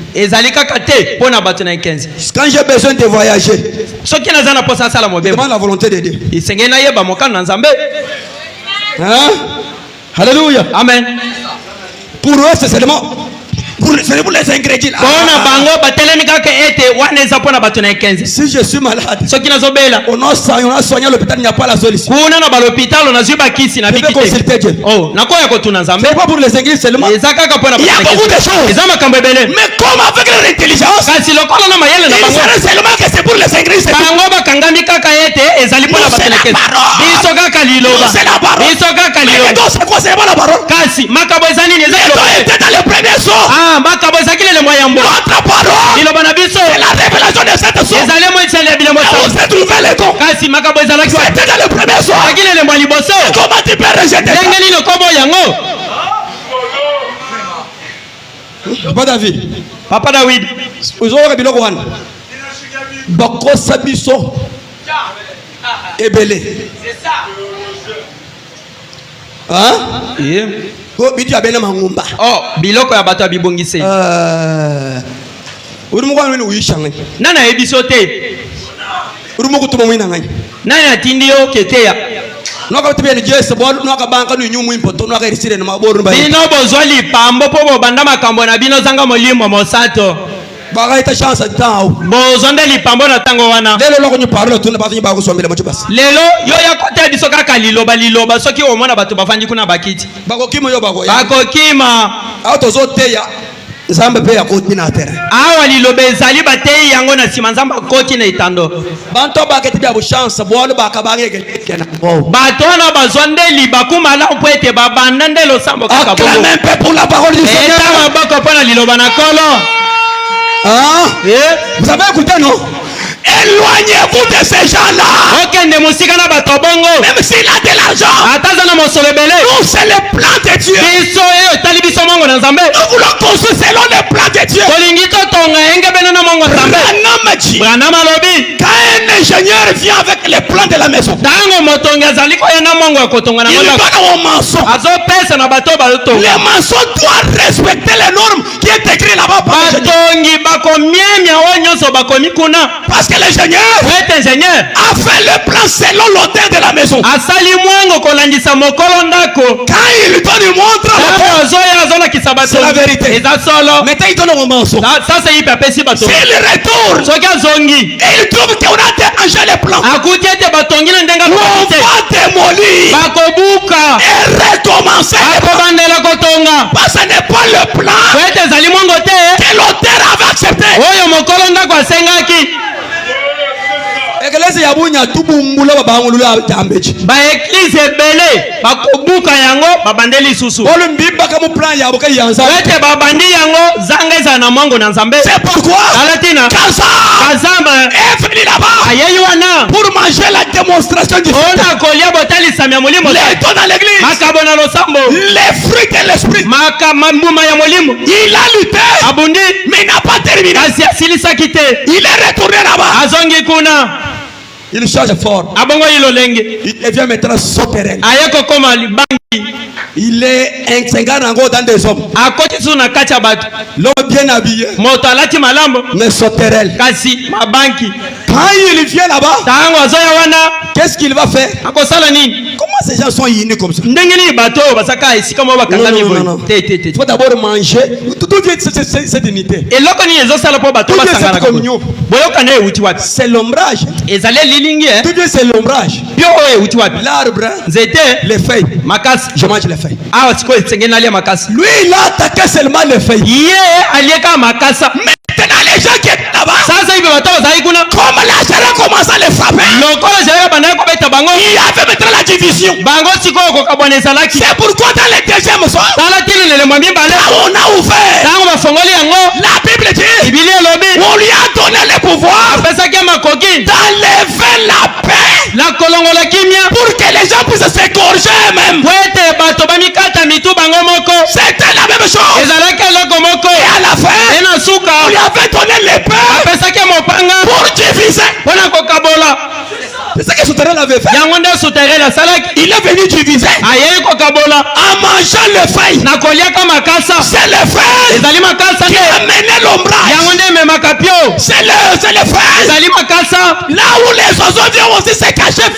Quand j'ai besoin de voyager, demande la volonté de Dieu. Hein? Alléluia. Amen. Pour eux, c'est seulement pour les ingrédients. Si je suis malade, on a soigné l'hôpital, il n'y a pas la solution. Je vais consulter Dieu. C'est pas pour les ingrédients seulement. Il y a beaucoup de choses. Mais comme avec leur intelligence, ils savent seulement que c'est pour les ingrédients. C'est la parole. Mais c'est quoi? C'est pas la parole. Les dons étaient dans les premiers jours. Notre parole, c'est la révélation de cette chose. Vous êtes trouvé les dons. C'était dans le premier soir. Comment tu peux rejeter ça? Papa David. Papa David. Bakosa biso ebele. C'est ça. Hein? Yeah. Oh, biloko ya bato bibongise. Nana ebisote. Nana atindi yo keteya. Bino bozwali pambo po bobanda makambo na bino zanga molimo mosato. Bozonde lipambo na tango wana. Lelo yo ya kote biso kaka liloba soki omona bato bafandi kuna bakiti. Bakokima. Awa lilobe ezali batei yango na sima nzamba koti na itando. Bato na bazonde libakuma po ete babanda ndelo sambo kaka bongo. Eta maboko pona liloba na kolo. Vous avez écouté, non? Éloignez-vous de ces gens-là. Même s'il a de l'argent, nous, c'est le plan de Dieu. Nous voulons construire selon le plan de Dieu. Quand un ingénieur vient avec les plans de la maison, il donne au maçon. Les maçons doivent respecter les normes qui est écrit là-bas. Parce que l'ingénieur a fait le plan selon l'auteur de la maison. Quand il lui donne une montre, c'est la vérité. Maintenant il donne au maçon. S'il retourne et il trouve qu'on a dérangé les plans, on va démolir et recommencer. Parce que ce n'est pas le plan que l'auteur avait accepté. ba église ebele bakobuka yango babandeli susu ete babandi yango zanga eza na mwango na nzambe. C'est pourquoi alatina kazamba ayeyi wana pour manger la démonstration du on a kolia botalisa ya molimo les dons dans l'église, makabo na losambo les fruits de l'esprit. mbuma ya molimo Il a lutté abundi mais il n'a pas terminé. kasi asilisaki te. Il est retourné là-bas. azongi kuna Il change fort. abongo ilolenge Il devient maintenant sauterelle. aye kokoma libangi Il est un dans des hommes. akoti su na kati ya bato L'homme bien habillé moto alati malambo mais sauterelle. kasi mabanki. Quand il vient là-bas, tango azoya wana qu'est-ce qu'il va faire? akosala nini? Comment ces gens sont unis comme ça? ndenge nini bato basaka esika mo bakangami boye te te te. Il faut d'abord manger. D'où vient cette unité? eloko nini ezosala po bato basangana communion? boyoka na euti wapi? C'est l'ombrage. ezali lilingi D'où vient c'est l'ombrage? bio oyo euti wapi? L'arbre, nzete les feuilles. makasi. Je mange les feuilles. awa sikoyo esengeli alia makasi. Lui, il a attaqué seulement les feuilles. ye alieka makasa. Maintenant, les gens qui étaient là-bas, sasa hivi bato bazali kuna comme la chair commence à les frapper, lokola zalaka bandaki kobeta bango il y avait maintenant la division. bango sikoyo kokabwana ezalaki. C'est pourquoi dans le deuxième soir, tala tili lelemo mibale on a ouvert. ntango bafongoli yango La Bible dit, bibili elobi on lui a donné le pouvoir apesaki makoki d'enlever la paix na kolongola kimia pour que les gens puissent s'égorger eux-mêmes. po ete bato bamikata mitu bango moko. C'était la même chose. ezalaki eloko moko Et à la fin, ena suka on lui avait donné l'épée apesaki mopanga pour diviser. mpona kokabola. C'est ce que Souterrain avait fait. yango nde sutere asalaki Il est venu diviser ayei kokabola en mangeant le feuille. na koliaka makasa. C'est le feuille ezali makasa qui nde a mené l'ombrage. yango nde ememaka pio. C'est le feuille. ezali makasa Là où les oiseaux viennent aussi se cacher,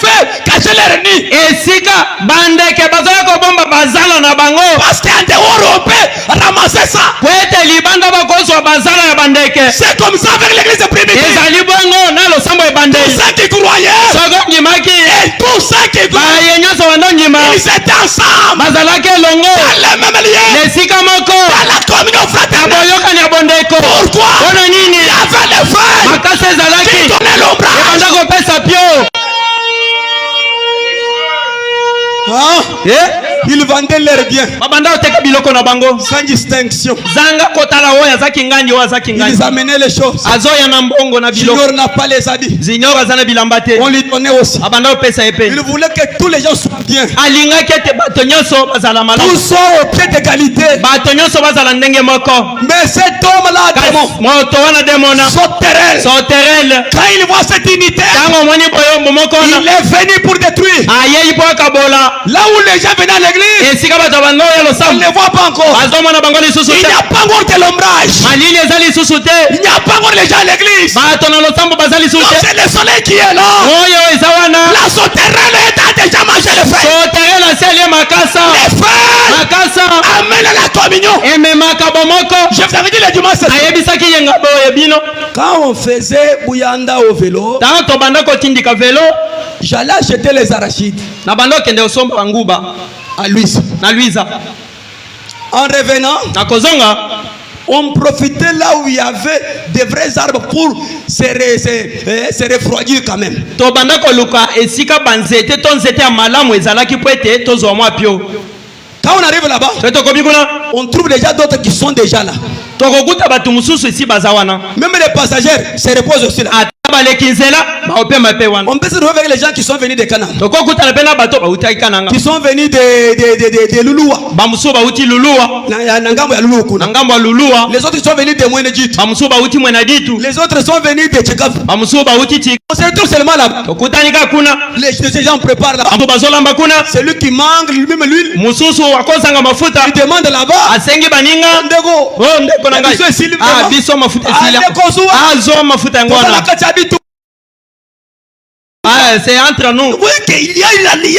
cacher leur nid. esika bandeke bazala kobomba bazala na bango Parce qu'en dehors, on peut ramasser ça. po ete libanda bakozwa bazala ya bandeke. C'est comme ça avec l'église primitive. ezali bongo na losambo Tous ebandeli ceux qui croyaient soko ndimaki et tous ceux qui croyaient, baye nyonso bando ndima ils étaient ensemble bazalaki elongo dans le même lieu, na esika moko dans la communion na fraternelle. boyokani ya bondeko. Pourquoi? mpona nini? Il y avait le feu makasi qui ezalaki donnait l'ombrage. ebanda kopesa pio. Ils vendaient leurs biens babanda koteka biloko na bango sans distinction. zanga kotala oyo azaki nganji oyo azaki Ils nganji. amenaient les choses. azoya na mbongo na biloko Junior n'a pas les habits. zinyor aza na bilamba te On lui donnait aussi. abanda kopesa ye Il pe voulait que tous les gens soient bien. alingaki ete bato nyonso bazala Tous malamu sont au pied d'égalité. bato nyonso bazala ndenge moko. Mais cet homme-là, démon, moto wana demona sauterelle, soterele quand il voit cette unité, ntango omoni boyombo moko il wana est venu pour détruire. ayei mpo akabola Là où les gens venaient à l'église, esika bato bando ya on ne losambo les voit pas encore. bazomona bango lisusu Il n'y te a pas encore de l'ombrage. malili eza lisusu te Il n'y a pas encore les gens à l'église. bato na losambo baza lisusu Non, te c'est le soleil qui est là. oyo eza wana La sauterelle a déjà mangé le feu. soterele aseli makasa Les frères makasa amènent la communion. ememaka bomoko. Je vous avais dit le dimanche. ayebisaki yenga boye bino Quand on faisait Bouyanda au vélo, ntango tobanda kotindika velo j'allais acheter les arachides na banda okende osomba banguba à Louise. na luiza. En revenant, na kozonga on profitait là où il y avait des vrais arbres pour se refroidir quand même. tobanda koluka esika banzete to nzete ya malamu ezalaki po ete tozwa mwa pio. Quand on arrive là-bas, soki tokomi kuna on trouve déjà d'autres qui sont déjà là. tokokuta bato mosusu esi baza wana Même les passagers se reposent aussi là. ata baleki nzela baopema mpe wana. On peut se retrouver avec les gens qui sont venus de Canaan, tokokutana mpe na bato bautaki kananga qui sont venus de Lulua, bamosusu bauti luluwa na ngambo ya Lulua na kuna. ngambo ya luluwa. Les autres sont venus de Mwenedjit. bamosusu bauti mwena ditu Les autres sont venus de Tchekavu. bamosusu bauti ti. On se retrouve seulement là-bas. tokutanika kuna Ces gens préparent là. bato bazolamba kuna Celui qui manque lui-même l'huile, mosusu akozanga mafuta il demande là-bas. asengi baninga Ndeko. o ndeko na ngai Biso esili ah vraiment. biso mafuta Ah, esila ndeko zuwa. azo mafuta yango Tozala wana kati ya bitu. ah c'est entre nous. Oui, il y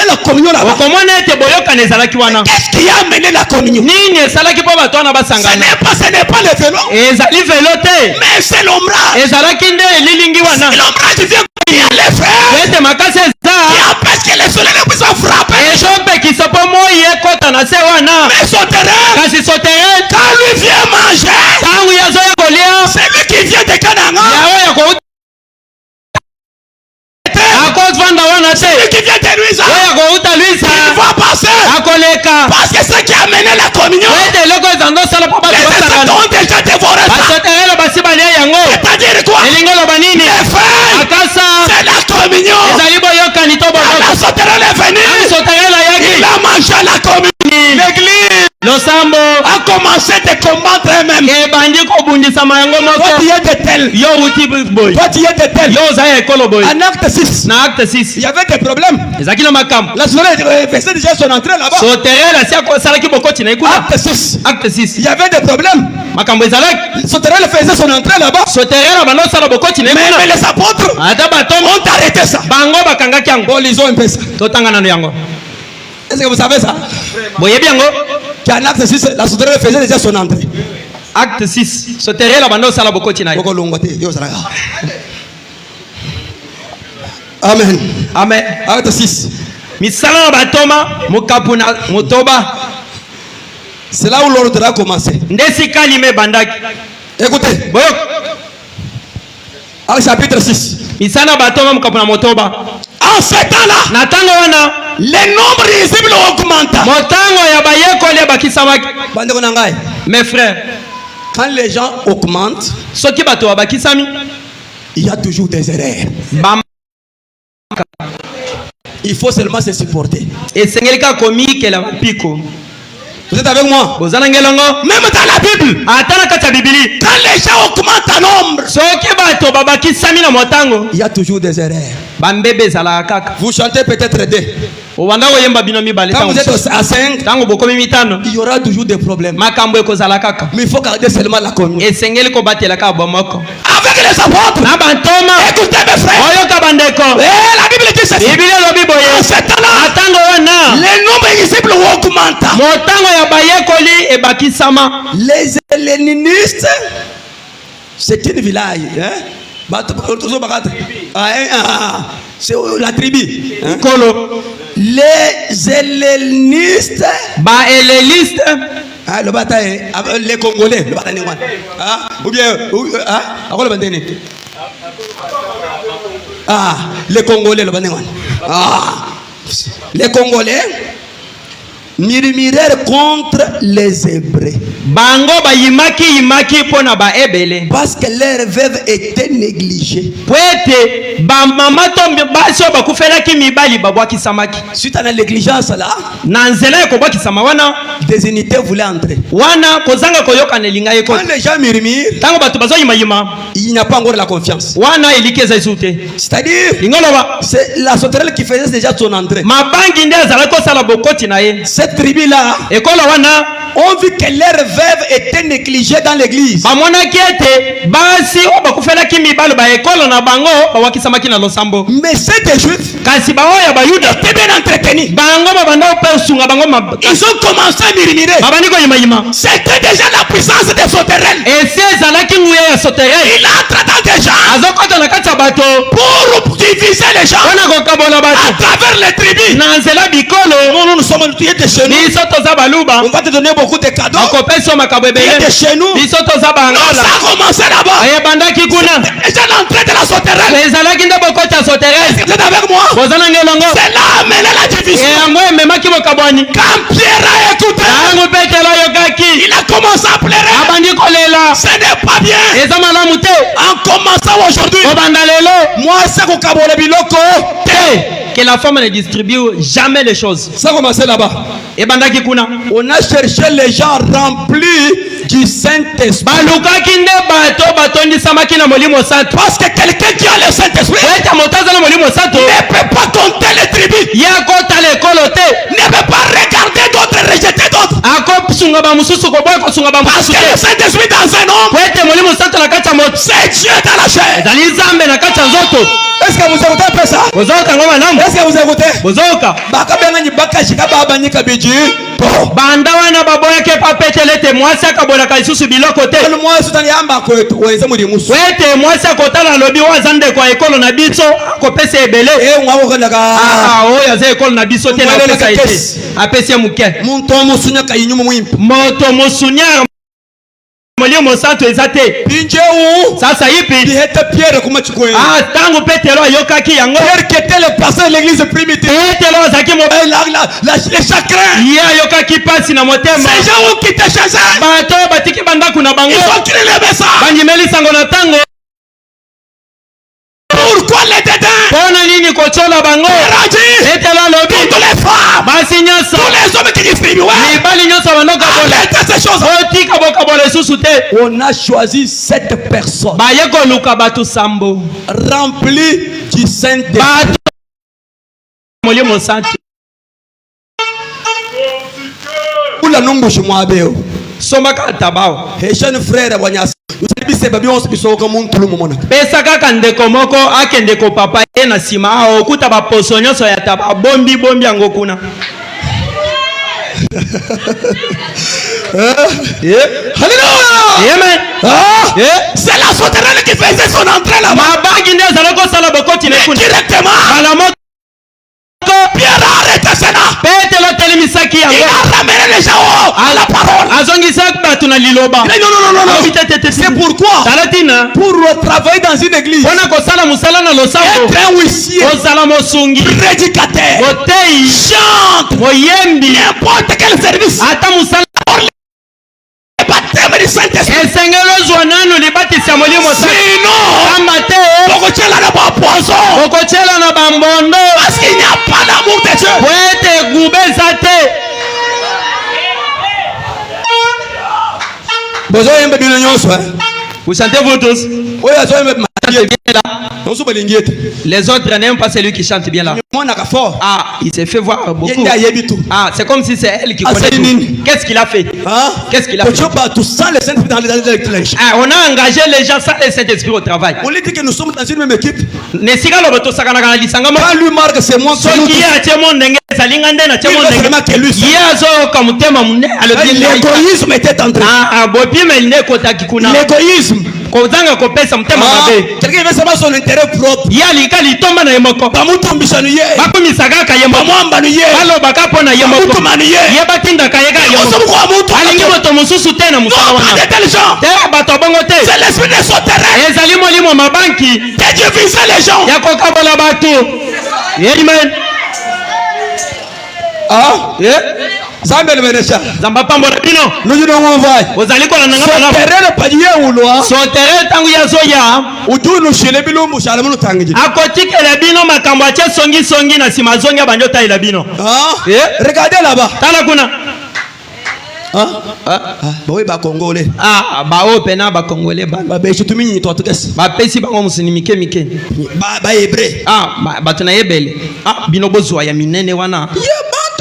a la communion là-bas. okomona ete boyokana ezalaki wana Qu'est-ce qui a amené la communion? nini esalaki mpo bato wana Ce basangana n'est pas le vélo, ezali velo te mais c'est l'ombrage. ezalaki nde elilingi wana L'ombrage vient il y a les frères ete makasi qui eza empêchent que les soleils ne puissent frapper. ezopekisa mpo moi ekota na se wana. Mais son terrain, kasi sotere quand lui vient manger, ntango yazoya kolia c'est lui qui vient de Canaan. yawe ya kouta Parce que ce qui a mené la communion, les autres ont déjà dévoré ça. C'est-à-dire quoi? Les frères, c'est la communion. Quand la sauterelle est venue, il a mangé la communion. L'église a commencé de combattre elle-même. Toi tu es de tel. Toi tu es de tel. En acte 6, il y avait des problèmes. La sauterelle faisait déjà son entrée là-bas. Acte 6, il y avait des problèmes. La sauterelle faisait son entrée là-bas. Mais les apôtres ont arrêté ça. Bon, lisons un peu ça. Est-ce que vous savez ça? Qu'en acte 6, la sauterelle faisait déjà son entrée. Acte 6. Sauterelle la bande sala boko tina. Amen. Amen. Acte 6. Misala batoma mokapuna motoba. C'est là où l'ordre a commencé. Ndesi kalime bandaki. Écoutez. Boyok. Au chapitre 6. Misala batoma mokapuna motoba. En ce temps-là, natango wana les nombres risibles augmentent. Motango ya bayeko le bakisamaki. Bandeko nangai. Mes frères, quand les gens augmentent, soki bato bakisami, il y a toujours des erreurs. Il faut seulement se supporter. Et sengelika komi ke la piko. Vous êtes avec moi? Même dans la Bible, quand les gens augmentent en nombre, il y a toujours des erreurs. Vous chantez peut-être deux. Quand vous êtes à 5, il y aura toujours des problèmes. Mais il faut garder seulement la communion. Avec les apôtres, écoutez mes frères, la Bible dit ceci. En ce temps-là, les nombres invisibles augmentent. Les hellénistes, c'est une village. C'est la tribu. Les hellénistes, le bataille, les Congolais, le bataille, ou bien, les Congolais, le bataille, les Congolais murmurèrent contre les Hébreux. Bango ba yimaki pona ba ebele. Parce que leurs veuves étaient négligées. Poete ba mama tombe baso ba kufelaki mibali ba bwaki samaki. Suite à la négligence là, nanzela ko bwaki sama wana des unités voulaient entrer. Wana kozanga koyoka nelinga yeko. Quand les gens murmurent, tango bato bazo yima il n'y a pas encore la confiance. Wana ilikeza isute. C'est-à-dire, c'est la sauterelle qui faisait déjà son entrée. Mabangi ndeza ko sala bokoti na ye. Cette tribu là, on vit que leurs veuves étaient négligées dans l'église. Mais c'est des juifs étaient bien entretenus. Ils ont commencé à murmurer. C'était déjà la puissance des sauterelles. Il entre dans des gens pour diviser les gens à travers les tribus. Nous sommes des chez nous. On va te donner beaucoup de cadeaux. De chez nous. Ça a commencé là-bas. C'est l'entrée de la sauterelle. Vous êtes avec moi? C'est là amené la division. Quand Pierre a écouté, il a commencé à pleurer. Ce n'est pas bien. En commençant aujourd'hui, moi c'est au Cabo le biloko. Que la femme ne distribue jamais les choses. Ça a commencé là-bas. On a cherché les gens remplis du Saint-Esprit. Parce que quelqu'un qui a le Saint-Esprit ne peut pas compter les tribus. Ne peut pas regarder d'autres, rejeter d'autres. Parce que le Saint-Esprit dans un homme, c'est Dieu dans la chair. Est-ce que vous écoutez un peu ça? Est-ce que vous écoutez? molimo santo ezate. Sasa ipi? Ah, tangu Petero ayokaki yango. Pierre qui était le pasteur de l'église primitive. Petero azaki mo. Les chagrins. Ye ayokaki pasi na motema. Ces gens ont quitté chez eux. Bato batiki bandaku na bango. Ils ont créé le message. Banjimeli sango na tango. Pourquoi les dédains? Pona nini kochola bango? Petero lobi. Toutes les femmes. Basi nyoso. Tous les hommes qui disent ouais. Ni bali nyoso banoka bola. Arrêtez ces choses. Otika boka bola susu te. On a choisi cette personne. Ba yeko luka batu sambo. Rempli du Saint-Esprit. Batu molimo santo. Ula numbu shimwabeo. Somaka tabao. He jeune frère wanyasi. Usibise babi on biso ko muntu lumumona. Pesa kaka ndeko moko akende ko papa ye na sima okuta ba poso nyonso ya taba bombi yango kuna. Alléluia. Amen. C'est la sauterelle qui faisait son entrée là-bas. Mabagi ndio zaloko sala bokoti ne kuna. Directement. Balamo Pierre a arrêté cela. Petelo telemisaki yango. Il a ramené les gens à la parole. Azongisa batu na liloba. Non. C'est pourquoi? Talatina. Pour travailler dans une église. Ona ko sala musala na losambo. Être un huissier. Ko sala mosungi. Prédicateur. Botei. Chante. Moyembi. N'importe quel service. Ata musala. Esengelo zwanano libatisa molimo sa. Sinon. Amate. Bokochela na ba poison. Bokochela na bambondo. Parce qu'il n'y a pas d'amour de Dieu. Wete gubeza te. Bozo yembe bino nyonso Vous chantez vous tous? Oui, azo yembe Chantez bien là. Nonso balingiete. Les autres n'aiment pas celui qui chante bien là. Mwana ka fort. Ah, il s'est fait voir beaucoup. Yenda yebi tout. Ah, c'est comme si c'est elle qui connaît tout. Qu'est-ce qu'il a fait? Hein? Qu'est-ce qu'il a fait? Tout ça les saints dans l'église. Ah, on a engagé les gens sans le Saint-Esprit au travail. On lui dit que nous sommes dans une même équipe. Nesika loboto sakana kana lisanga mo. Quand lui marque c'est moi qui soki ya temo ndenge salinga nde na temo ndenge. Yazo kamutema munne alobi l'égoïsme était en train. Ah, bopi melne kotaki kuna. L'égoïsme. Kozanga kopesa mutema mabe. Quelqu'un veut savoir son intérêt propre. Yali kali tomba na yemoko. Bamutombisa nuye. Bakumisaka ka yemoko. Bamwamba nuye. Balo bakapo na yemoko. Bamutumanuye. Yebatinda kayega yemoko. Alingi moto mususu te na musala wana. Te bato bongo te. C'est l'esprit de sauterelle. Ezali molimo mabanki. Que Dieu vise les gens. Yako kabola batu. Amen. Ah? Zambele menesha. Zamba pambola bino. Nous nous vai. Ozali ko na ngaba na. Sauterelle padiye ulwa. Sauterelle tangu ya zoya. Utunu shele bilo mushala muno tangiji. Akotikela bino makambo ache songi na sima zongi abanyota ila bino. Ah? Regardez là-bas. Tala kuna. Bawe ba Congolais. Ah, bawo pena ba Congolais ba. Ba be chitumi ni to tukesi. Ba pesi bango musini mike. Ba hébreu. Ah, ba tuna yebele. Ah, bino bozwa ya minene wana.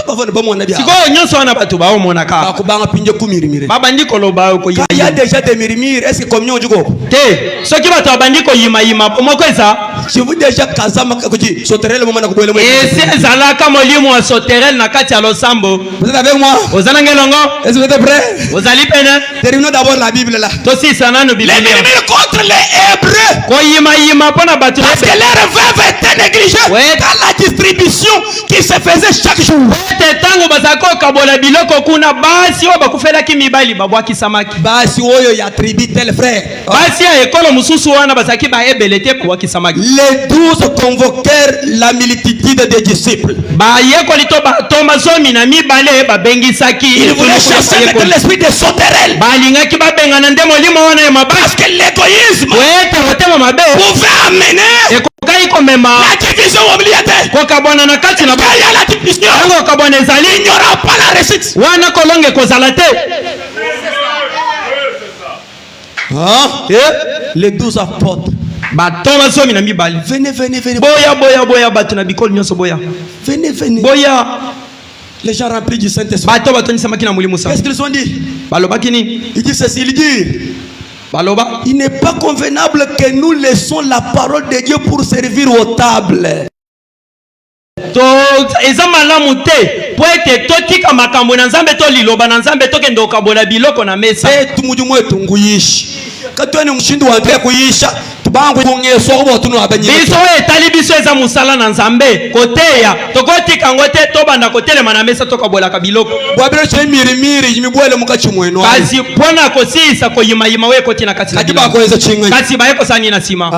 Siko nyonso wana bato bawo monaka. Bakubanga pinje kumirimire. Baba ndiko loba ko yima. Il y a déjà des mirimires, est-ce que communion du go? Te, soki bato abandiko yima moko eza. Je vous déjà kazama kakuji sauterelle mama na kubwele mwe. Et zala kama limu wa sauterelle na kati ya losambo. Vous êtes avec moi? Ozana ngelongo? Est-ce que vous êtes prêts? Ozali pena? Terminons d'abord la Bible là. Tosi sana no Bible. Les mirimires contre les Hébreux. Ko yima pona bato. Parce que leur veuve était négligée dans la distribution qui se faisait chaque jour. Tango bazako kabola biloko kuna basi o bakufela kimibali babwaki samaki. Basi oyo ya tribu tel frère. Basi ya ekolo mususu wana bazaki ba ebelete babwaki samaki. Les 12 convoquèrent la multitude des disciples. Ba yeko lito ba toma zomi na mibale ba bengisaki. Ils voulaient chasser avec l'esprit de sauterelle. Ba lingaki ba bengana nde molimo wana ya mabasi. Parce que l'égoïsme pouvait amener la division obligatoire. Kokabona na kati na ba la division. Kokabona ezali il n'y aura pas la réussite. Wana kolonge kozala te. Les 12 apôtres. Batoma somi na mibali. Venez. Boya batu na bikoli nyonso boya. Venez. Boya. Les gens remplis du Saint-Esprit. Bato batoni samaki na mulimo sa. Qu'est-ce qu'ils ont dit? Balobaki ni. Il dit ceci, il dit. Baloba. Il n'est pas convenable que nous laissons la parole de Dieu pour servir aux tables. To ezamala mute po ete totika makambo na nzambe to liloba na nzambe to kendo kabola biloko na mesa tumujumu etunguyishi katoni mshindu wa mpia kuisha tubangu kungeso ko tunu abanye biso etali biso eza musala na nzambe koteya tokotika ngote tobanda kotelema na mesa tokabola kabiloko bwabiro che mirimiri yimibwele mukachi mweno kasi pona kosisa koyimayima we kotina kati katiba koeza chinga kasi bayeko sani na sima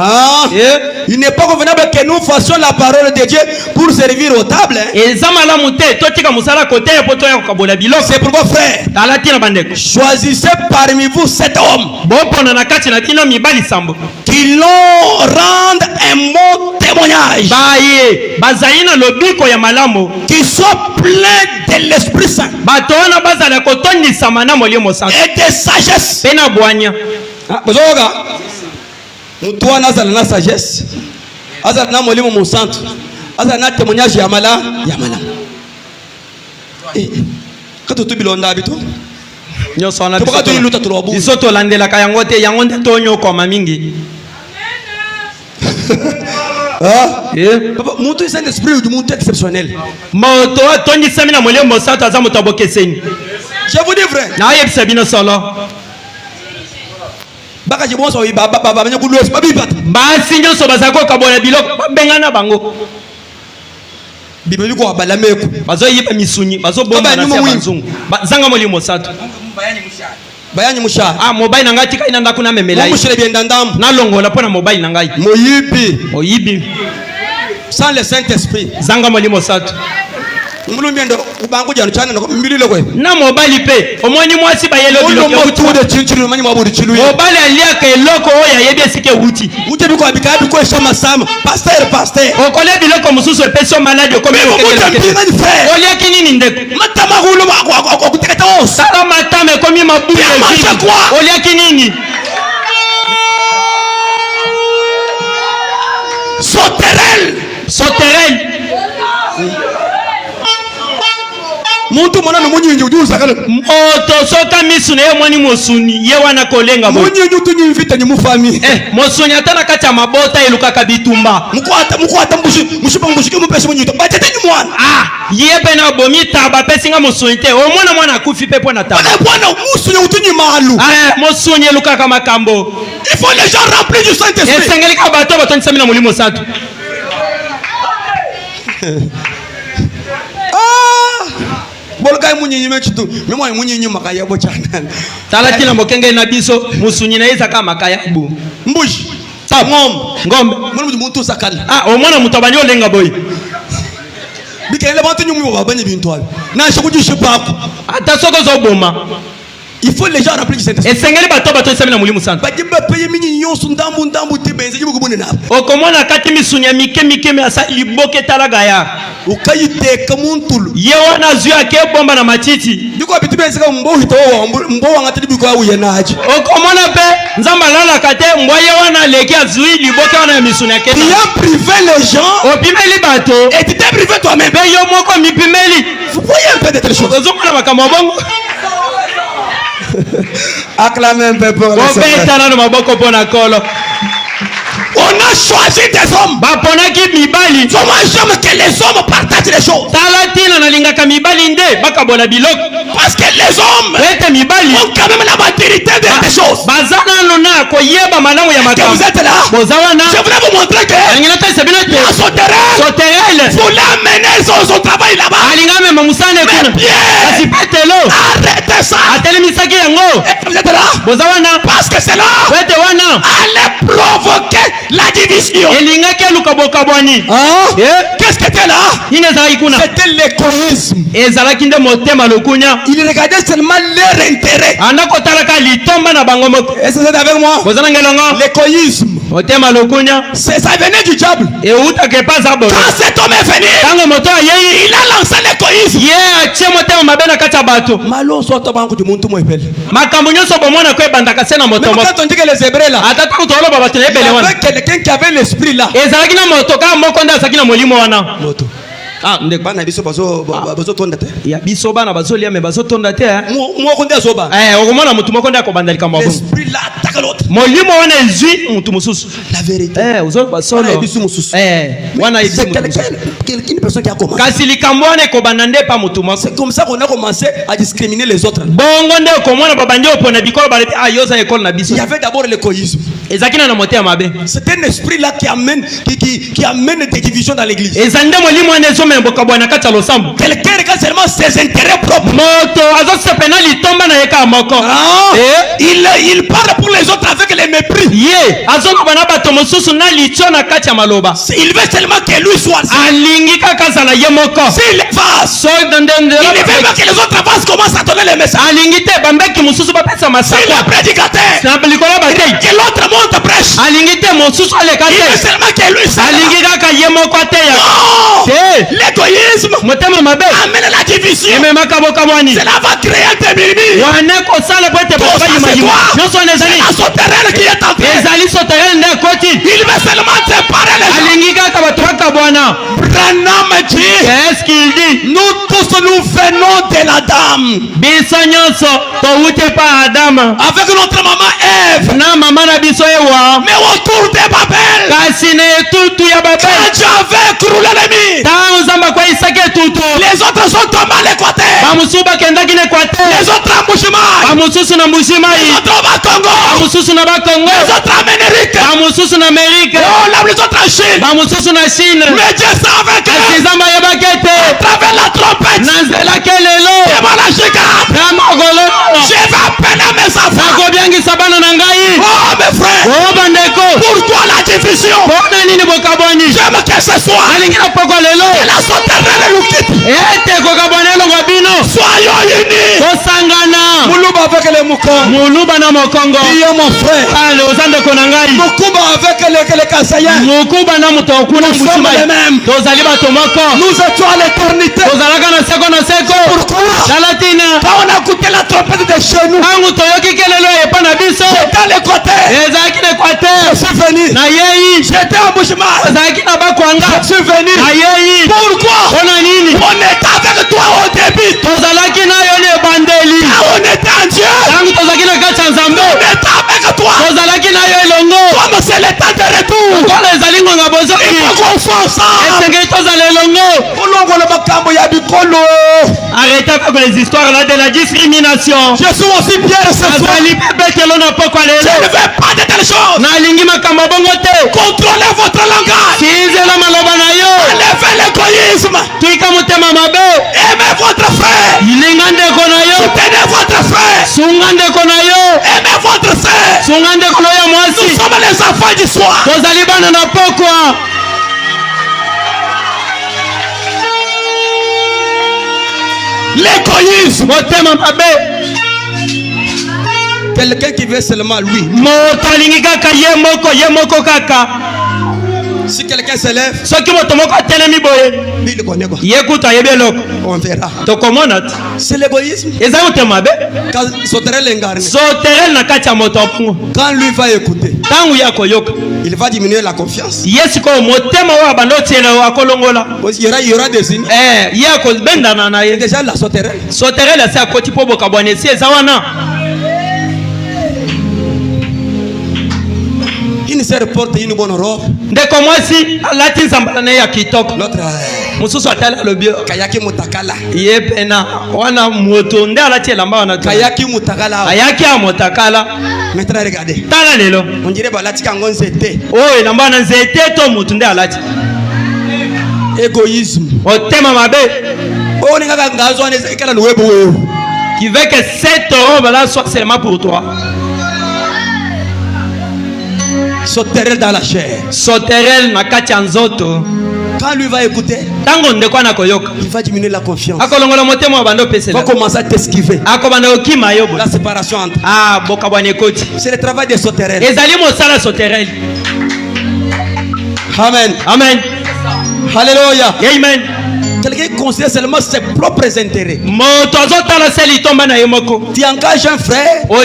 il n'est pas convenable que nous fassions la parole de Dieu pour servir aux tables eza malamu te totika musala koteya poto ya kokabola biloko. C'est pourquoi frère talatina bandeko choisissez parmi vous 7 hommes bopona na kati na bino mibali sambo qui l'ont rendre un bon témoignage baye bazalina lobiko ya malamu qui sont pleins de l'Esprit Saint bato wana bazala kotondisa mana molimo santo et de sagesse pena bwanya bozoga mutu wana azala na sagesse azala na molimo mo santo azala na témoignage ya malamu kato tubilonda bitu nyonso wana biso tolandelaka yango te yango nde tonyokoma mingi. Papa, montre un esprit du monde exceptionnel. Moto tondisami na molimo santo aza moto abokeseni. Je vous dis vrai. Na yebisa bino solo. Baka jibonso baba banya kuluesi babibata. Basi nyonso bazako kabola biloko bengana bango. Bibeli ko balameko. Bazo yiba misuni, bazo bomba na sia banzungu. Zanga molimo santo. Bayani musha mobile na ngai tika ina ndakuna memela mushire bienda ndamu na longola pona mobile na ngai moyibi sans le Saint-Esprit zanga molimo santo mulumbi ndo ubangu janu chana no mbililo kwe na mobile pe omoni mwasi bayelo biloko yo tude chinchiru manyi mabudi chilu mobile aliaka eloko oya yebi esike wuti uje biko abikabi ko shama sama pasteur okole biloko mususu epeso malade ko olia kinini ndeko matama hulo okutekata os sala matame komi mabuye olia kinini soterel muntu mwana no munyinyi ujuza kale moto soka misu na ye mwani mosuni ye wana kolenga bo munyinyi utunyi mvita ni mufami mosuni atana kati ya mabota eluka bitumba mukwata mushipa mushike mupesi munyito batete ni mwana ye pena bomita ba pesinga mosuni te o mwana akufi pe pona taba bwana musuni utunyi malu mosuni eluka kama kambo il faut les gens remplis du Saint-Esprit esengeli ka bato batonisa mina mulimo santo bolga munyinyi mechitu mimwa munyinyi makaya bo chana talatina mokenge na biso musunyi na iza kama makaya bu mbushi ngombe mwana muntu sakala omwana mutabani olenga boy bikele bantu nyumu babanye bintu abi na shakujishe pako ata soko zo boma il faut les gens remplis du Saint-Esprit esengeli bato batonisa mina mulimo santo bajiba paye minyi nyonso ndambu te benze jibu kubone na okomona kati misunya mike me asa liboke talaga ya ukayiteka muntulu ye wana zuya ke bomba na matiti biko bitu benze ka mbo hito mbo wanga te biko awu yenaje okomona pe nzamba lala kate mbo ye wana leki azui liboke wana misunya ke ya priver les gens opimeli bato et tu t'es privé toi-même be yo moko mipimeli vous voyez un peu de choses ozomona makambo bongo acclamez un peu pour le Seigneur. On a choisi des hommes. Comment que les hommes partagent les choses? Parce que les hommes ont quand même la maturité des choses. Est-ce que vous êtes là? Je voulais vous montrer que à son terrain, vous l'amenez son travail là-bas. Mais Pierre, arrêtez ça. Vous êtes là? Parce que c'est là. Allez provoquer la division. Qu'est-ce que c'était là? C'était l'égoïsme. Il regardait seulement leur intérêt. Est-ce que vous êtes avec moi? L'égoïsme. Ça venait du diable. Quand cet homme est venu, il a lancé l'égoïsme. Quand on dit que les Hébreux là, il y avait quelqu'un qui avait l'esprit là. Bana biso bazo tonda te ya biso bana bazolia me bazo tonda te mo konde azoba okomona mutu moko nda ko bandalika mabo l'esprit là attaque l'autre molimo wana ezwi mutu mususu. La vérité. Uzoba solo. Wana c'est une personne qui a commencé. Kasi likambo wana ekobanda nde pa mutu moko. C'est comme ça qu'on a commencé à discriminer les autres. Bongo nde komona babandi opona bikolo balete yoza école na biso. Il y avait d'abord l'égoïsme. Ezakina na moté mabe. C'est un esprit là qui amène des divisions dans l'église. Ezande molimo wana ezome mboka bwana kati ya losambo. Quelqu'un regarde seulement ses intérêts propres. Moto azo sepena litomba na yeka moko. Il parle pour les autres avec les mépris. Azo bana bato mosusu na licho na kati ya maloba. Il veut seulement que lui soit. Alingi kaka za na ye moko. S'il passe. Il ne veut pas que les autres avancent, commencent à donner les messages. Alingi te bambeki mususu ba pesa masako. C'est le prédicateur. Que l'autre monte prêche. Alingi te mususu ale kate. Il veut seulement que lui soit. Alingi kaka ye moko te ya. L'égoïsme motema mabe amène la division. Cela va créer des minimis. La sauterelle qui est entrée. Il veut seulement séparer les gens. Branham dit, qu'est-ce qu'il dit? Nous tous nous venons de la dame. Avec notre maman Ève. Mais autour de Babel, quand Dieu avait écroulé les murs, les autres sont tombés à l'équateur. Les autres à Mbujimayi. Les autres au Congo. Les autres en Amérique. Les autres en Chine. Mais Dieu savait que à travers la trompette je vais appeler mes enfants. Oh mes frères, pourquoi la division? J'aime que ce soit que la sauterelle nous quitte. Soyons unis. Muluba avec les Mokongo. Il est mon frère. Mukuba avec les Kasaïens. Nous sommes les mêmes. Nous étions à l'éternité. Pourquoi? Quand on a écouté la trompette de chez nous, j'étais à l'équateur. Je suis venu. J'étais en Mbujimayi. Je suis venu. Pourquoi? On était avec toi au début. Quand on était en Dieu, on était avec toi. Comme c'est l'état de retour, il faut qu'on fasse ça. Arrêtez avec les histoires là de la discrimination. Je suis aussi Pierre ce soir. Je ne veux pas de telles choses. Contrôlez votre langage. Enlevez l'égoïsme. Aimez votre frère. Soutenez votre frère. Aimez votre sœur. Nous sommes les enfants du soir. L'égoïsme. Quelqu'un qui veut seulement lui. Si quelqu'un se lève, on verra. C'est l'égoïsme. Quand lui va écouter, il va diminuer la confiance. Il y aura des signes. Déjà la sauterelle. Il se reporte une bonne robe. L'autre Kayaki Mutakala. Kayaki Mutakala. Maintenant regardez. On dirait Balati Kangon Zete. Égoïsme. Qui veut que 7 € soit seulement pour toi. Sauterelle dans la chair. Sauterelle na kati ya nzoto. Quand lui va écouter, il va diminuer la confiance. Il va commencer à t'esquiver. La séparation entre. C'est le travail des sauterelles. Amen. Amen. Alléluia. Amen. Quelqu'un considère seulement ses propres intérêts. Tu engages un frère pour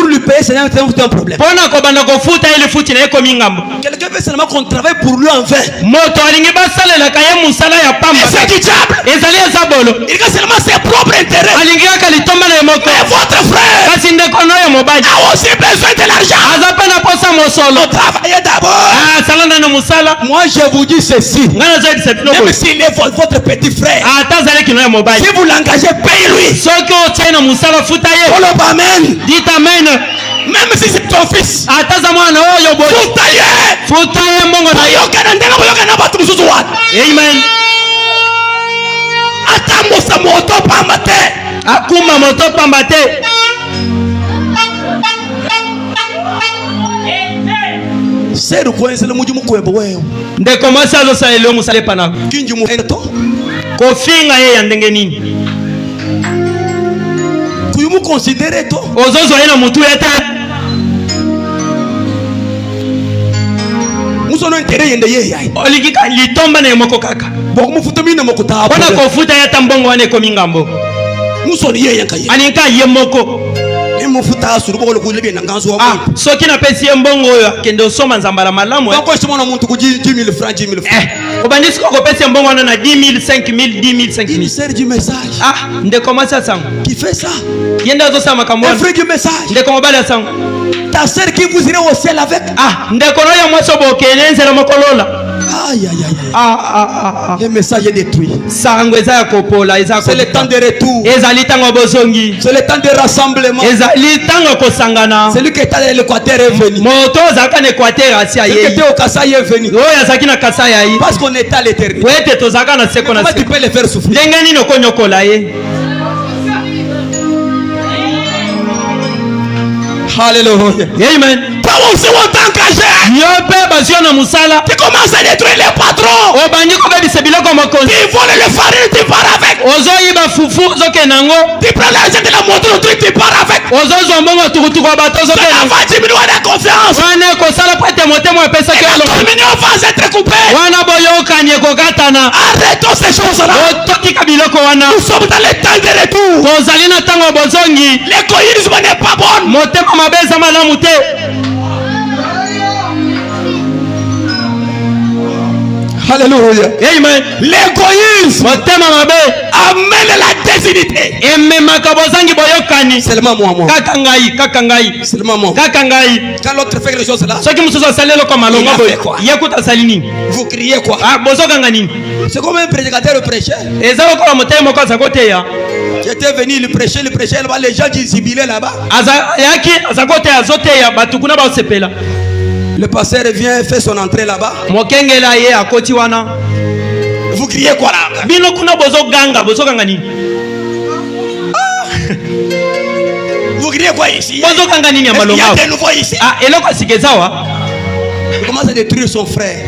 lui payer, c'est un problème. Quelqu'un veut seulement qu'on travaille pour lui en vain. Moto alingi basale la kaye musala ya pamba. C'est du diable. Ezali ezabolo. Il a seulement ses propres intérêts. Alingi akalitomba na moko. Mais votre frère kasi ndeko no ya mobali a aussi besoin de l'argent. azape na posa mosolo. Travaillez d'abord. Ah, salana na musala. Moi je vous dis ceci. Ngana zo dit Même s'il est votre petit frère. Ah, tazali kino ya mobali. Si vous l'engagez, payez-lui. Soki otiena musala futa ye. Oh le amen. Dites amen. Même si c'est ton fils. Ataza mwana oyo boy. Futa ye mbongo na yo. Amen. Atamusa moto pambate. Akuma moto pambate. Seru kwenze le muji mukwebo wewe. Ndeko mwasi azosa elio musale pana. Kinji mu ento. Kofinga ye ya ndenge nini? Kuyumu considere to. Ozozo ye na mutu yete. Muso no intere yende ye yai. Oligika litomba na yemoko kaka. Boku mufuta mine moko ta. Bona kofuta yata mbongo wane komi ngambo. Muso ni ye yanka ye. Aninka yemoko. Mufuta asuru le kulebi na nganzo wa muntu. Soki na pesi mbongo oyo kende osoma nzambala malamu. Bako shimona muntu ku 10,000 francs 10,000 francs. Obandisi ko pesi mbongo na 10,000 5,000 10,000 5,000. Il sert du message. Ah, ndeko mwasi asango. Qui fait ça? Yenda zo sama kamwana. Un frère du message. Ndeko mobali asango. Ta sœur qui vous irez au ciel avec. Ah, ndeko no ya mwasi obokene nzela mokolola. Aïe aïe aïe. Le message est détruit. Sango eza ya kopola eza ko. C'est le temps de retour. Ezali tango bozongi. C'est le temps de rassemblement. Ezali tango kosangana. Celui qui est allé à l'Équateur est venu. Moto zaka na Équateur asia ye. Celui qui était au Kasaï est venu. Oya zaki na Kasaï ai. Parce qu'on est à l'éternité. Wete tozaka na seko na seko. Comment tu peux les faire souffrir? Ndenge nini okonyokola ye? Alléluia. Amen. Toi aussi on t'engage. Yope basio na musala. Tu commences à détruire les patrons. Obandi ko bebisa biloko mokonzi. Tu voles le farine, tu pars avec. Ozo yiba fufu zoke nango. Tu prends l'argent de la moto, tu pars avec. Ozo zombongo tukutuku bato zoke nango. Ça va diminuer la confiance. Wana ko sala prete motemo epesa ke la communion va être coupée. Wana boyo kanye ko katana. Arrêtons ces choses-là. Ototika biloko wana. Nous sommes dans le temps de retour. Tozali na tango bozongi. L'égoïsme n'est pas bon. Motema mabeza malamu te. Alléluia. Amen. L'égoïsme amène la désunité. Seulement moi. Kakangai. Seulement moi. Kakangai. Quand l'autre fait quelque chose là, vous criez quoi? C'est comme un prédicateur prêchait. J'étais venu le prêcher là-bas, les gens qui jubilaient là-bas. Le pasteur vient faire son entrée là-bas. Vous criez quoi là? Vous criez quoi ici? Il y a des nouveaux ici. Il commence à détruire son frère.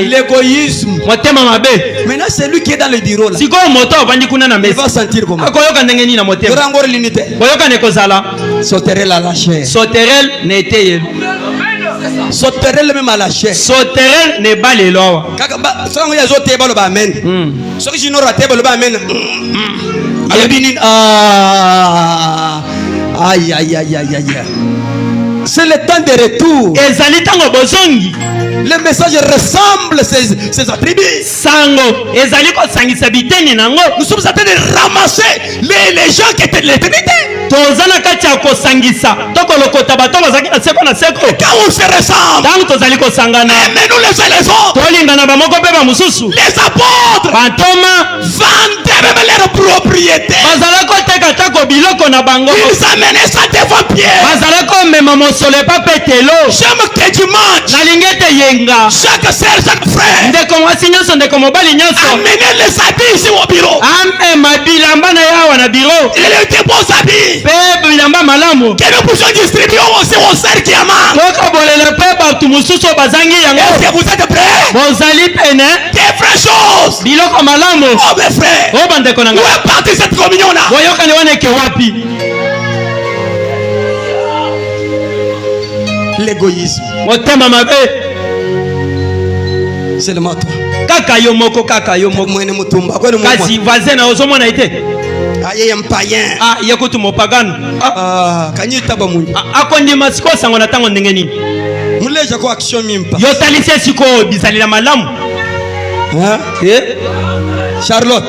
L'égoïsme. Maintenant c'est lui qui est dans le bureau là. Il va sentir comment? Il y aura encore l'unité. Sauterelle à la chair. Sauterelle même à la chair. Sauterelle ne bat les lois. Aïe aïe aïe aïe aïe. C'est le temps de retour. Le message ressemble ses attributs. Nous sommes en train de ramasser les gens qui étaient de l'éternité. Quand on se ressemble, aimez-nous les uns les autres. Les apôtres vendaient même leur propriété. Ils amenaient ça devant Pierre. J'aime que dimanche, chaque sœur, chaque frère, amenez les habits ici au bureau. Il est des beaux habits que nous puissions distribuer aussi aux sœurs qui amènent. Est-ce que vous êtes prêts? Des vraies choses. Oh mes frères, où est partie cette communion là? L'égoïsme. Seulement toi. Kasi voisin ozomona ite. Aye un païen. Yakutu mopagano. Kanyita bamunyi. Akondi masiko sango na tango ndenge nini. Yo talise siko bizali na malamu. Charlotte.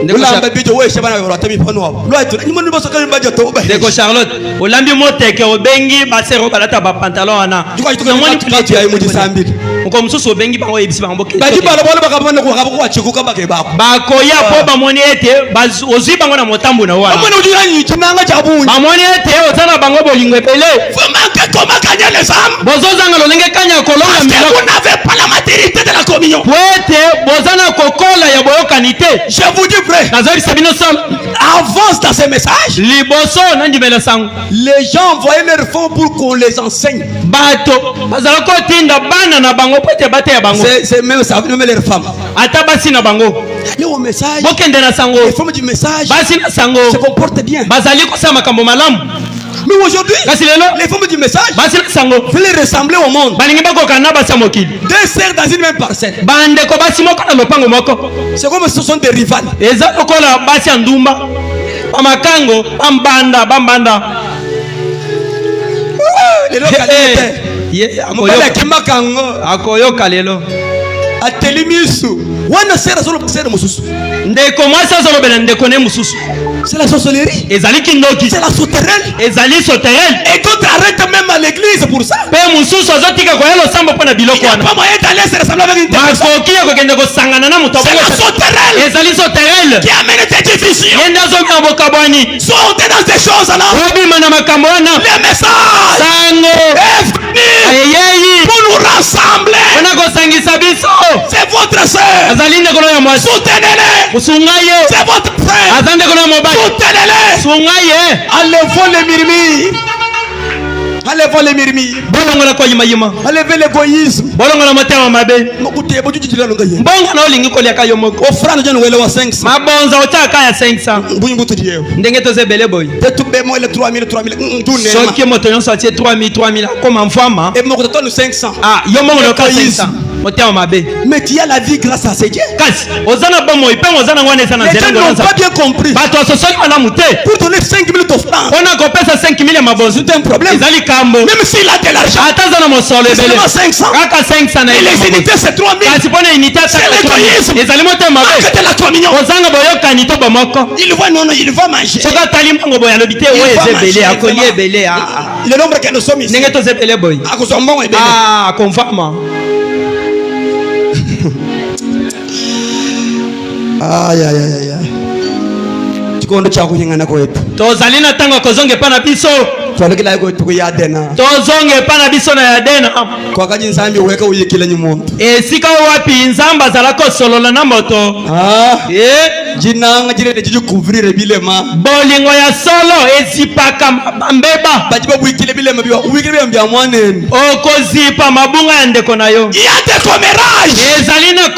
Ndeko Charlotte, olambi moteke obengi basero balata ba pantalon ana. Ko mususu obengi bango yebisi bango ke. Bakoya po bamoni ete ozwi bango na motambo na wana. Bamoni ete ozana bango bolingo epele. Bozozanga lolenge kanya kolonga mbilo. Vous n'avez pas la maturité de la communion. Bozana kokola ya boyokanite. Je vous dis vrai. Avance dans ces messages. Les gens envoyaient leurs fonds pour qu'on les enseigne. C'est même ça, même les femmes. Allez au message. Les femmes du message se comportent bien. Mais aujourd'hui, les femmes du message veulent ressembler au monde. Deux sœurs dans une même parcelle. C'est comme ce sont des rivales. C'est la sorcellerie. C'est la sauterelle. Et d'autres arrêtent même à l'église pour ça. Il n'y a pas moyen d'aller se ressembler avec une personne. C'est la sauterelle qui amène des divisions. Sortez dans ces choses là. Les messages est venu pour nous rassembler. C'est votre soeur. Soutenez-les. C'est votre frère. Soutenez-les. Enlevons les murmures. Enlevons les murmures. Enlevez l'égoïsme. Offrande de Noël à 500. Ndenge tozebele boy. Tout bémol 3000 Soki moto nyonso atie 3000 comme enfant. Et mon donne 500. Ah, yo mo le 500. Mais tu as la vie grâce à ces dieux. Les gens n'ont pas bien compris. Pour donner 5 000 d'offrande, c'est un problème. Même s'il a de l'argent, c'est seulement 500. Et les unités, c'est 3 000. C'est l'égoïsme. Acte de la communion. Il va manger. Le nombre que nous sommes ici. Ah, conforme. Aïe. Chikondo cha kuhingana kwetu. Tozalina tango kozonge pana biso. Twalekela ko tukuya dena. Tozonge pana biso na ya dena. Kwa kaji nzambi weka uyekile nyimuntu. Sika wapi nzamba zalako solola na moto. Jinanga jire jiju couvrir bilema. Bolingo ya solo ezipaka mbeba. Bajiba bwikile bilema biwa uwikile mbya mwaneni. Okozipa mabunga ya ndeko nayo. Yate commérage. Ezalina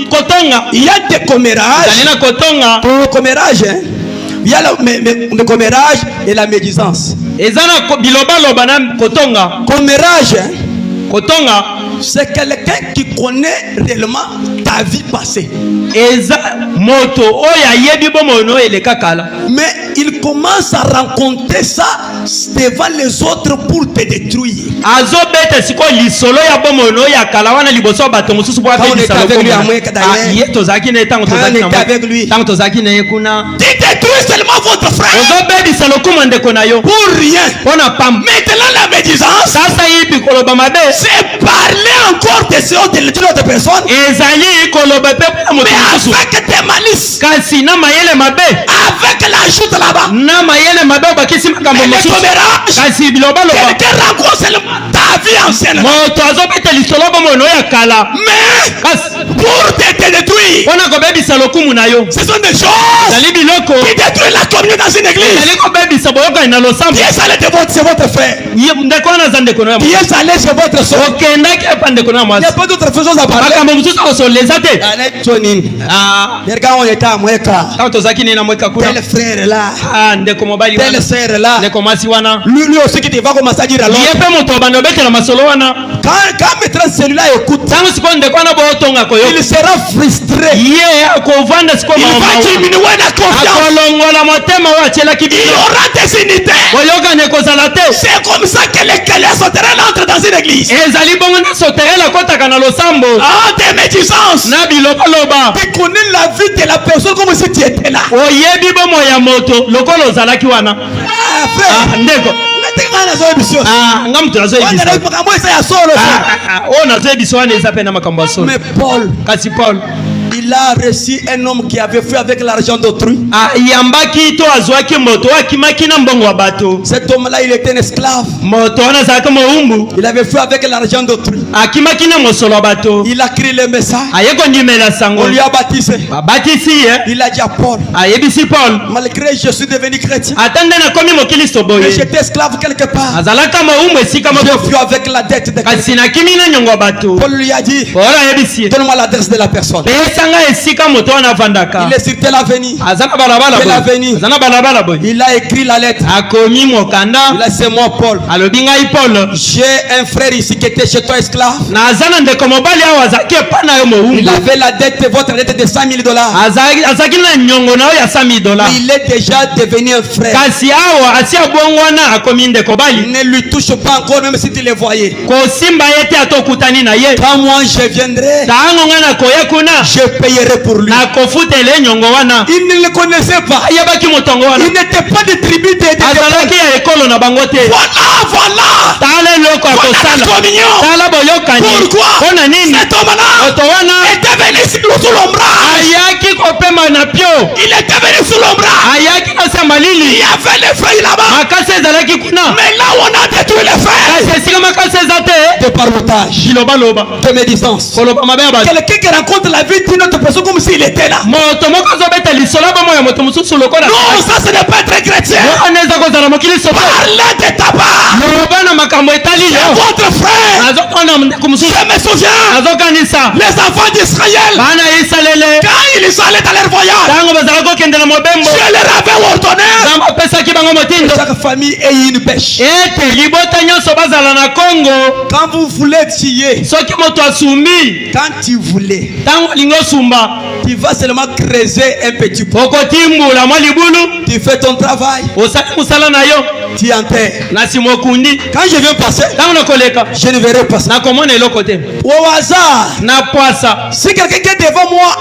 kotonga. Yate commérage. Ezalina kotonga. Pour commérage. Il y a le commérage et la médisance. Ezana biloba loba na kotonga. Commérage. Kotonga. C'est quelqu'un qui connaît réellement ta vie passée. Mais il commence à rencontrer ça devant les autres pour te détruire. Quand on est avec lui, tu détruis seulement votre frère pour rien. Maintenant la médisance, c'est parler encore des autres de l'autre personne, mais avec des malices, avec l'ajout là-bas, quelqu'un rencontre seulement ta vie ancienne, mais pour te détruire. Ce sont des choses qui détruisent la communion dans une église. Qui est allé de votre, c'est votre frère. Qui est allé chez votre soeur. Il n'y a pas d'autre chose à parler. Regarde, on était à Mweka. Tel frère là. Tel sœur là. Lui aussi qui te va commencer à dire alors. Quand maintenant celui-là écoute ça, Il sera frustré. Il va diminuer la confiance. Il aura des unités. C'est comme ça que les sauterelles entrent dans une église. Ah, des médisances. Tu connais la vie de la personne comme si tu étais là. Mais Paul, il a reçu un homme qui avait fait avec l'argent d'autrui. Cet homme-là, il était un esclave. Il avait fait avec l'argent d'autrui. Il a crié le message. On lui a baptisé. Il a dit à Paul, malgré que je suis devenu chrétien, mais j'étais esclave quelque part. Je fus avec la dette de quelqu'un. Paul lui a dit, donne-moi l'adresse de la personne. Il est sur tel avenue. Il a écrit la lettre. Il a c'est moi Paul. J'ai un frère ici qui était chez toi esclave. Il avait la dette, votre dette de $100,000. Il est déjà devenu un frère. Ne lui touche pas encore même si tu le voyais. Quand moi je viendrai, je payerai pour lui. Il ne le connaissait pas. Il n'était pas de tribu de Voilà la communion. Pourquoi cet homme-là était venu sous l'ombrage. Il était venu sous l'ombrage. Il y avait les feuilles là-bas. Mais là où on a détruit les feuilles, de parlotage, de médisance, quelqu'un qui rencontre la vie d'une autre personne comme s'il était là. Non, ça ce n'est pas être chrétien. Parlez de ta part. C'est votre frère. Je me souviens, les enfants d'Israël, quand ils allaient dans leur voyage, je leur avais ordonné que chaque famille ait une bêche. Quand vous voulez tuer, quand tu voulais, tu vas seulement creuser un petit peu. Tu fais ton travail. Tu enterres. Quand je viens passer, je ne verrai pas ça. Au hasard, si quelqu'un qui est devant moi